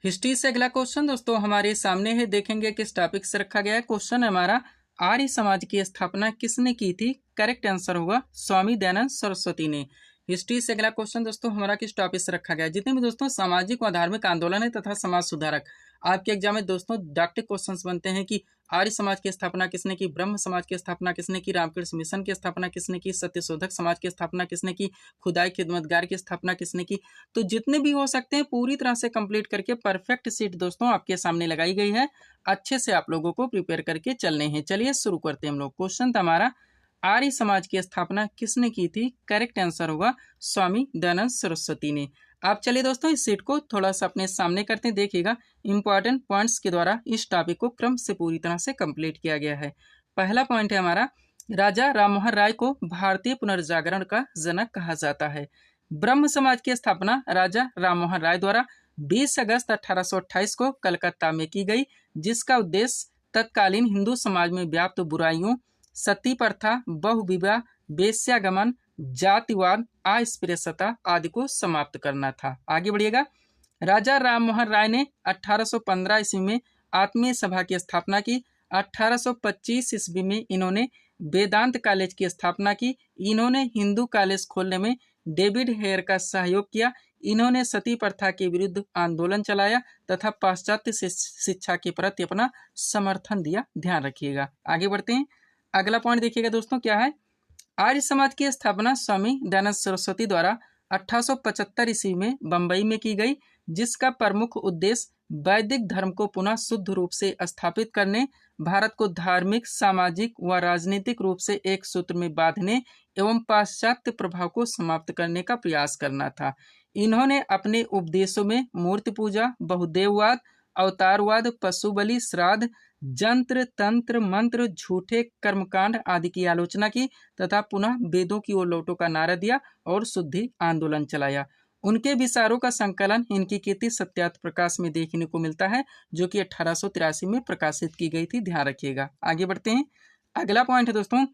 Speaker 1: हिस्ट्री से अगला क्वेश्चन दोस्तों हमारे सामने है, देखेंगे किस टॉपिक से रखा गया है। क्वेश्चन है हमारा, आर्य समाज की स्थापना किसने की थी? करेक्ट आंसर होगा स्वामी दयानंद सरस्वती ने। हिस्ट्री से अगला क्वेश्चन दोस्तों हमारा किस टॉपिक से रखा गया है? जितने भी दोस्तों सामाजिक व धार्मिक आंदोलन है तथा समाज सुधारक, आपके एग्जाम में दोस्तों डायरेक्ट क्वेश्चंस बनते हैं कि आर्य समाज की स्थापना किसने की, ब्रह्म समाज की स्थापना किसने की, रामकृष्ण मिशन की स्थापना किसने की, सत्यशोधक समाज की स्थापना किसने की, खुदाई खिदमतगार की स्थापना किसने की। तो जितने भी हो सकते हैं पूरी तरह से कंप्लीट करके परफेक्ट सीट दोस्तों आपके सामने लगाई गई है। अच्छे से आप लोगों को प्रिपेयर करके चलने हैं। चलिए शुरू करते हैं हम लोग। क्वेश्चन था हमारा, आर्य समाज की स्थापना किसने की थी? करेक्ट आंसर होगा स्वामी दयानंद सरस्वती ने। आप चलिए दोस्तों इस सीट को थोड़ा सा अपने सामने करते हैं। देखिएगा इंपॉर्टेंट पॉइंट्स के द्वारा इस टॉपिक को क्रम से पूरी तरह से कंप्लीट किया गया है। पहला पॉइंट है हमारा, राजा राममोहन राय को भारतीय पुनर्जागरण का जनक कहा जाता है। ब्रह्म समाज की स्थापना राजा राममोहन राय द्वारा 20 अगस्त 1828 को कलकत्ता में की गई, जिसका उद्देश्य तत्कालीन हिंदू समाज में व्याप्त बुराइयों, सती प्रथा, बहुविवाह, वेश्यागमन, जातिवाद, अस्पृश्यता आदि को समाप्त करना था। आगे बढ़िएगा। राजा राममोहन राय ने 1815 ईस्वी में आत्मीय सभा की स्थापना की। 1825 ईस्वी में इन्होंने वेदांत कॉलेज की स्थापना की। इन्होंने हिंदू कॉलेज खोलने में डेविड हेयर का सहयोग किया। इन्होंने सती प्रथा के विरुद्ध आंदोलन चलाया तथा पाश्चात्य शिक्षा के प्रति अपना समर्थन दिया। ध्यान रखिएगा। आगे बढ़ते हैं। अगला पॉइंट देखिएगा दोस्तों क्या है, आर्य समाज की स्थापना स्वामी दयानंद सरस्वती द्वारा 1875 ईस्वी में बंबई में की गई, जिसका प्रमुख उद्देश्य वैदिक धर्म को पुनः शुद्ध रूप से स्थापित करने, भारत को धार्मिक, सामाजिक व राजनीतिक रूप से एक सूत्र में बांधने एवं पाश्चात्य प्रभाव को समाप्त करने का प्रयास करना था। इन्होंने अपने उपदेशों में मूर्ति पूजा, बहुदेववाद, अवतारवाद, पशु बलि, श्राद्ध, जंत्र तंत्र मंत्र, झूठे कर्मकांड आदि की आलोचना की तथा पुनः वेदों की ओर लौटो का नारा दिया और शुद्धि आंदोलन चलाया। उनके विचारों का संकलन इनकी कृति सत्यार्थ प्रकाश में देखने को मिलता है, जो कि 1883 में प्रकाशित की गई थी। ध्यान रखिएगा। आगे बढ़ते हैं। अगला पॉइंट है दोस्तों,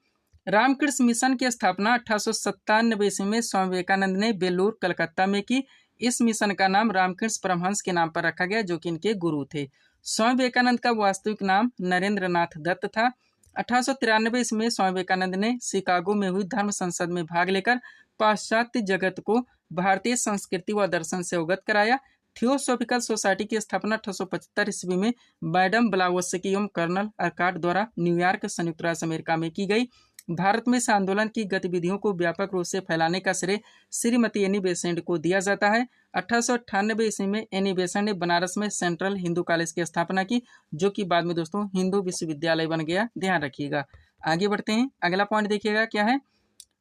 Speaker 1: रामकृष्ण मिशन की स्थापना 1897 ईस्वी में स्वामी विवेकानंद ने बेलूर कलकत्ता में की। इस मिशन का नाम रामकृष्ण परमहंस के नाम पर रखा गया, जो कि इनके गुरु थे। स्वामी विवेकानंद का वास्तविक नाम नरेंद्र नाथ दत्त था। 1893 ईस्वी में स्वामी विवेकानंद ने शिकागो में हुई धर्म संसद में भाग लेकर पाश्चात्य जगत को भारतीय संस्कृति व दर्शन से अवगत कराया। थियोसॉफिकल सोसाइटी की स्थापना 1875 ईस्वी में मैडम ब्लावत्स्की एवं कर्नल अर्काट द्वारा न्यूयॉर्क, संयुक्त राज्य अमेरिका में की गई। भारत में इस आंदोलन की गतिविधियों को व्यापक रूप से फैलाने का श्रेय श्रीमती एनी बेसेंट को दिया जाता है। 1898 ईस्वी में एनी बेसेंट ने बनारस में सेंट्रल हिंदू कॉलेज की स्थापना की, जो कि बाद में दोस्तों हिंदू विश्वविद्यालय बन गया। ध्यान रखिएगा। आगे बढ़ते हैं। अगला पॉइंट देखिएगा क्या है,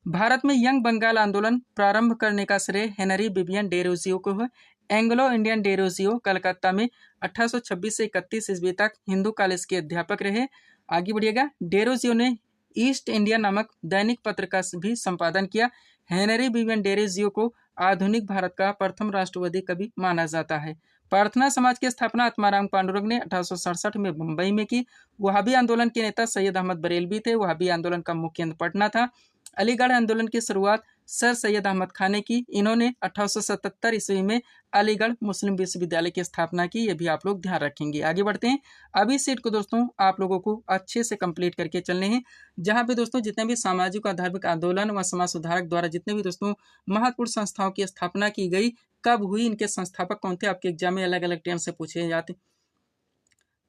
Speaker 1: भारत में यंग बंगाल आंदोलन प्रारंभ करने का श्रेय हेनरी विवियन डेरोजियो को है। एंग्लो इंडियन डेरोजियो कलकत्ता में 1826 से 31 ईस्वी तक हिंदू कॉलेज के अध्यापक रहे। आगे बढ़िएगा। डेरोजियो ने ईस्ट इंडिया नामक दैनिक पत्र का भी संपादन किया। हेनरी विवियन डेरोजियो को आधुनिक भारत का प्रथम राष्ट्रवादी कवि माना जाता है। प्रार्थना समाज की स्थापना आत्माराम पांडुरंग ने 1867 में मुंबई में की। वहाबी आंदोलन के नेता सैयद अहमद बरेलवी थे। वहाबी आंदोलन का मुख्य केंद्र पटना था। अलीगढ़ आंदोलन की शुरुआत सर सैयद अहमद खान ने की। इन्होंने 1877 ईस्वी में अलीगढ़ मुस्लिम विश्वविद्यालय की स्थापना की। ये भी आप लोग ध्यान रखेंगे। आगे बढ़ते हैं। अभी सीट को दोस्तों आप लोगों को अच्छे से कंप्लीट करके चलने हैं, जहां पे दोस्तों जितने भी सामाजिक और धार्मिक आंदोलन व समाज सुधारक द्वारा जितने भी दोस्तों महत्वपूर्ण संस्थाओं की स्थापना की गई, कब हुई, इनके संस्थापक कौन थे, आपके एग्जाम में अलग अलग ट्रेंड से पूछे जाते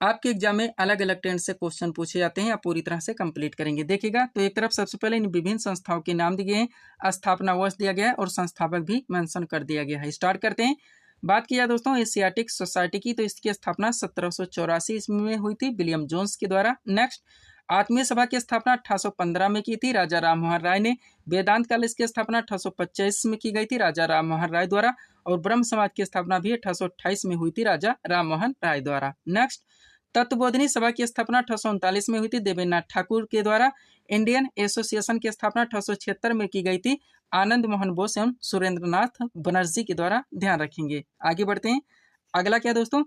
Speaker 1: आपके एग्जाम में अलग अलग ट्रेंड से क्वेश्चन पूछे जाते हैं। आप पूरी तरह से कंप्लीट करेंगे। देखिएगा तो एक तरफ सबसे पहले इन विभिन्न संस्थाओं के नाम दिए हैं, स्थापना वर्ष दिया गया है और संस्थापक भी मेंशन कर दिया गया है। स्टार्ट करते हैं। बात किया दोस्तों एशियाटिक सोसाइटी की, तो इसकी स्थापना 1784 ईस्वी में हुई थी विलियम जोन्स के द्वारा। नेक्स्ट, आत्मीय सभा की स्थापना 1815 में की थी राजा राम मोहन राय ने। वेदांत कॉलेज की स्थापना 1825 में की गई थी राजा राम मोहन राय द्वारा। और ब्रह्म समाज की स्थापना भी 1828 में हुई थी राजा राम मोहन राय द्वारा। नेक्स्ट, तत्वबोधिनी सभा की स्थापना 1839 में हुई थी देवेंद्रनाथ ठाकुर के द्वारा। इंडियन एसोसिएशन की स्थापना 1876 में की गई थी आनंद मोहन बोस एवं सुरेंद्रनाथ बनर्जी के द्वारा। ध्यान रखेंगे। आगे बढ़ते हैं। अगला क्या दोस्तों,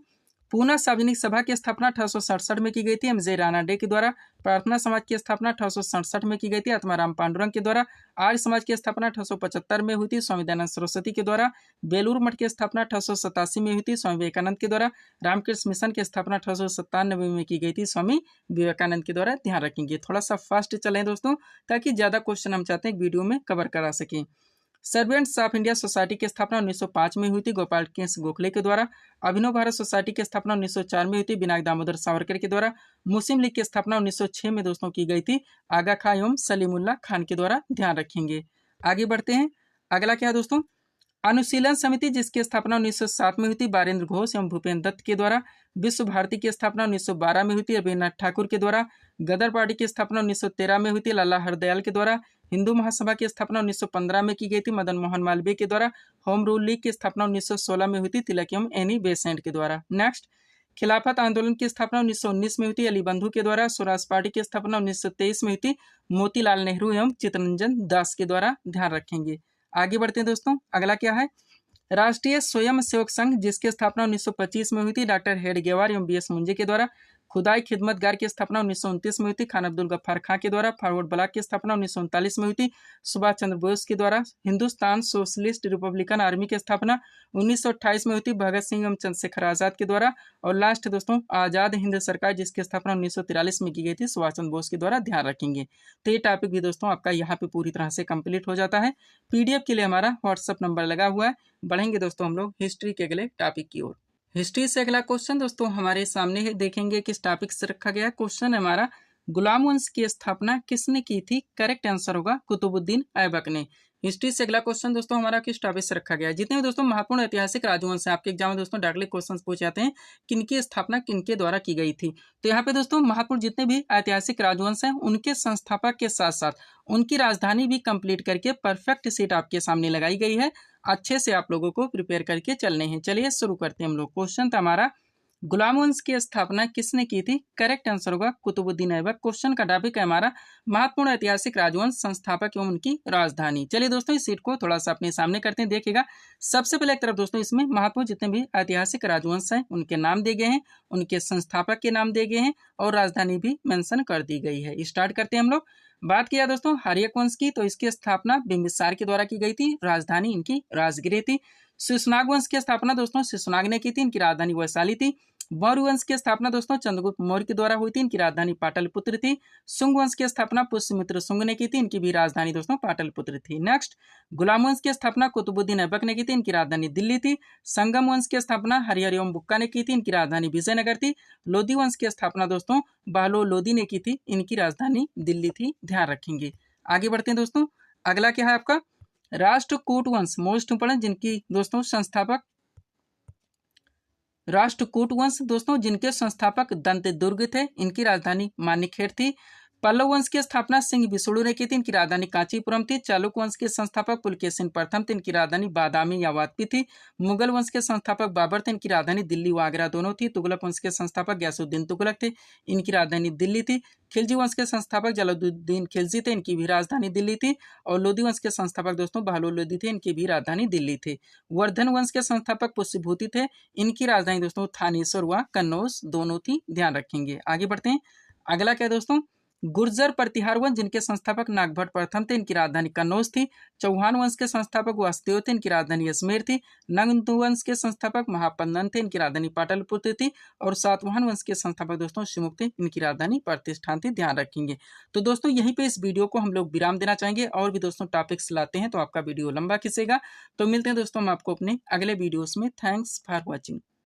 Speaker 1: पूना सार्वजनिक सभा की स्थापना 1867 में की गई थी एम.जे. रानाडे के द्वारा। प्रार्थना समाज की स्थापना 1867 में की गई थी आत्माराम पांडुरंग के द्वारा। आर्य समाज की स्थापना 1875 में हुई थी स्वामी दयानंद सरस्वती के द्वारा। बेलूर मठ की स्थापना 1887 में हुई थी स्वामी विवेकानंद के द्वारा। रामकृष्ण मिशन की स्थापना 1897 में की गई थी स्वामी विवेकानंद के द्वारा। ध्यान रखेंगे। थोड़ा सा फास्ट चलें दोस्तों, ताकि ज्यादा क्वेश्चन हम चाहते हैं वीडियो में कवर करा सकें। सर्वेंट्स ऑफ इंडिया सोसाइटी की स्थापना 1905 में हुई थी गोपाल कृष्ण गोखले के द्वारा। अभिनव भारत सोसाइटी की स्थापना 1904 में हुई थी विनायक दामोदर सावरकर के द्वारा। मुस्लिम लीग की स्थापना 1906 में दोस्तों की गई थी आगा खां एवं सलीमुल्लाह खान के द्वारा। ध्यान रखेंगे। आगे बढ़ते हैं। अगला क्या है दोस्तों, अनुशीलन समिति जिसकी स्थापना 1907 में हुई थी बारेंद्र घोष एवं भूपेन्द्र दत्त के द्वारा। विश्व भारती की स्थापना 1912 में हुई थी रविन्द्रनाथ ठाकुर के द्वारा। गदर पार्टी की स्थापना 1913 में हुई थी लाला हरदयाल के द्वारा। हिंदू महासभा की स्थापना 1915 में की गई थी मदन मोहन मालवीय के द्वारा। होम रूल लीग की स्थापना 1916 में हुई थी तिलक एवं एनी बेसेंट के द्वारा। नेक्स्ट, खिलाफत आंदोलन की स्थापना 1919 में हुई थी अली बंधु के द्वारा। स्वराज पार्टी की स्थापना 1923 में हुई थी मोतीलाल नेहरू एवं चित्तरंजन दास के द्वारा। ध्यान रखेंगे। आगे बढ़ते हैं दोस्तों। अगला क्या है, राष्ट्रीय स्वयं सेवक संघ जिसकी स्थापना 1925 में हुई थी डॉक्टर हेडगेवार एवं बी.एस. मुंजे के द्वारा। खुदाई खिदमतगार की स्थापना 1929 में हुई थी खान अब्दुल गफ्फार खां के द्वारा। फॉरवर्ड ब्लॉक की स्थापना 1939 में हुई थी सुभाष चंद्र बोस के द्वारा। हिंदुस्तान सोशलिस्ट रिपब्लिकन आर्मी की स्थापना 1928 में हुई थी भगत सिंह एवं चंद्रशेखर आजाद के द्वारा। और लास्ट दोस्तों आजाद हिंद सरकार जिसकी स्थापना 1943 में की गई थी सुभाष चंद्र बोस के द्वारा। ध्यान रखेंगे। तो ये टॉपिक भी दोस्तों आपका यहाँ पे पूरी तरह से कंप्लीट हो जाता है। पीडीएफ के लिए हमारा व्हाट्सअप नंबर लगा हुआ है। बढ़ेंगे दोस्तों हम लोग हिस्ट्री के अगले टॉपिक की ओर। हिस्ट्री से अगला क्वेश्चन दोस्तों हमारे सामने है। देखेंगे किस टॉपिक से रखा गया है। क्वेश्चन है हमारा, गुलाम वंश की स्थापना किसने की थी? करेक्ट आंसर होगा कुतुबुद्दीन ऐबक ने। हिस्ट्री से अगला क्वेश्चन दोस्तों हमारा किस टॉपिक से रखा गया है। जितने भी दोस्तों महत्वपूर्ण ऐतिहासिक राजवंश है आपके एग्जाम में दोस्तों डायरेक्टली क्वेश्चन पूछे जाते हैं किनकी स्थापना किनके द्वारा की गई थी। तो यहाँ पे दोस्तों महत्वपूर्ण जितने भी ऐतिहासिक राजवंश हैं उनके संस्थापक के साथ साथ उनकी राजधानी भी कंप्लीट करके परफेक्ट सीट आपके सामने लगाई गई है। अच्छे से आप लोगों को प्रिपेयर करके चलने हैं। चलिए शुरू करते हैं हम लोग। क्वेश्चन था हमारा, गुलाम वंश की स्थापना किसने की थी? करेक्ट आंसर होगा कुतुबुद्दीन ऐबक। क्वेश्चन का टॉपिक है हमारा महत्वपूर्ण ऐतिहासिक राजवंश संस्थापक एवं उनकी राजधानी। चलिए दोस्तों इस सीट को थोड़ा सा अपने सामने करते हैं। देखिएगा सबसे पहले एक तरफ दोस्तों इसमें महत्वपूर्ण जितने भी ऐतिहासिक राजवंश हैं उनके नाम दिए गए हैं, उनके संस्थापक के नाम दिए गए हैं और राजधानी भी मेंशन कर दी गई है। स्टार्ट करते हैं हम लोग। बात किया दोस्तों हर्यक वंश की, तो इसकी स्थापना बिंबिसार के द्वारा की गई थी। राजधानी इनकी राजगिर थी। शिशुनाग वंश की स्थापना दोस्तों शिशुनाग ने की थी। इनकी राजधानी वैशाली थी। मौर्य वंश की स्थापना दोस्तों चंद्रगुप्त मौर्य के द्वारा हुई थी। इनकी राजधानी पाटलिपुत्र थी। शुंग वंश की स्थापना पुष्यमित्र शुंग ने की थी। इनकी भी राजधानी दोस्तों पाटलिपुत्र थी। नेक्स्ट, गुलाम वंश की स्थापना कुतुबुद्दीन ऐबक ने की थी। इनकी राजधानी दिल्ली थी। संगम वंश की स्थापना हरिहर एवं बुक्का ने की थी। इनकी राजधानी विजयनगर थी। लोधी वंश की स्थापना दोस्तों बहलोल लोधी ने की थी। इनकी राजधानी दिल्ली थी। ध्यान रखेंगे। आगे बढ़ते हैं दोस्तों। अगला क्या है आपका, राष्ट्रकूट वंश मोस्ट इंपोर्टेंट जिनकी दोस्तों संस्थापक राष्ट्रकूट वंश दोस्तों जिनके संस्थापक दंत दुर्ग थे। इनकी राजधानी मानिकखेड़ थी। पल्लव वंश की स्थापना सिंह विष्णु ने की थी। इनकी राजधानी कांचीपुरम थी। चालुक्य वंश के संस्थापक पुलकेशिन प्रथम थे। इनकी राजधानी बादामी या वापी थी। मुगल वंश के संस्थापक बाबर थे। इनकी राजधानी दिल्ली व आगरा दोनों थी। तुगलक वंश के संस्थापक गयासुद्दीन तुगलक थे। इनकी राजधानी दिल्ली थी। खिलजी वंश के संस्थापक जलालुद्दीन खिलजी थे। इनकी भी राजधानी दिल्ली थी। और लोधी वंश के संस्थापक दोस्तों बहलोल लोधी थे। इनकी भी राजधानी दिल्ली थी। वर्धन वंश के संस्थापक पुष्यभूति थे। इनकी राजधानी दोस्तों थानेश्वर व कन्नौज दोनों थी। ध्यान रखेंगे। आगे बढ़ते हैं। अगला क्या है दोस्तों, गुर्जर प्रतिहार वंश जिनके संस्थापक नागभट्ट प्रथम थे। इनकी राजधानी कन्नौज थी। चौहान वंश के संस्थापक वासुदेव थे। इनकी राजधानी अजमेर थी। नंद वंश के संस्थापक महापन्नन थे। इनकी राजधानी पाटलिपुत्र थी। और सातवाहन वंश के संस्थापक दोस्तों शिवमुख थे। इनकी राजधानी प्रतिष्ठान थी। ध्यान रखेंगे। तो दोस्तों यहीं पे इस वीडियो को हम लोग विराम देना चाहेंगे। और भी दोस्तों टॉपिक्स लाते हैं तो आपका वीडियो लंबा खिंचेगा। तो मिलते हैं दोस्तों हम आपको अपने अगले वीडियोस में। Thanks for watching.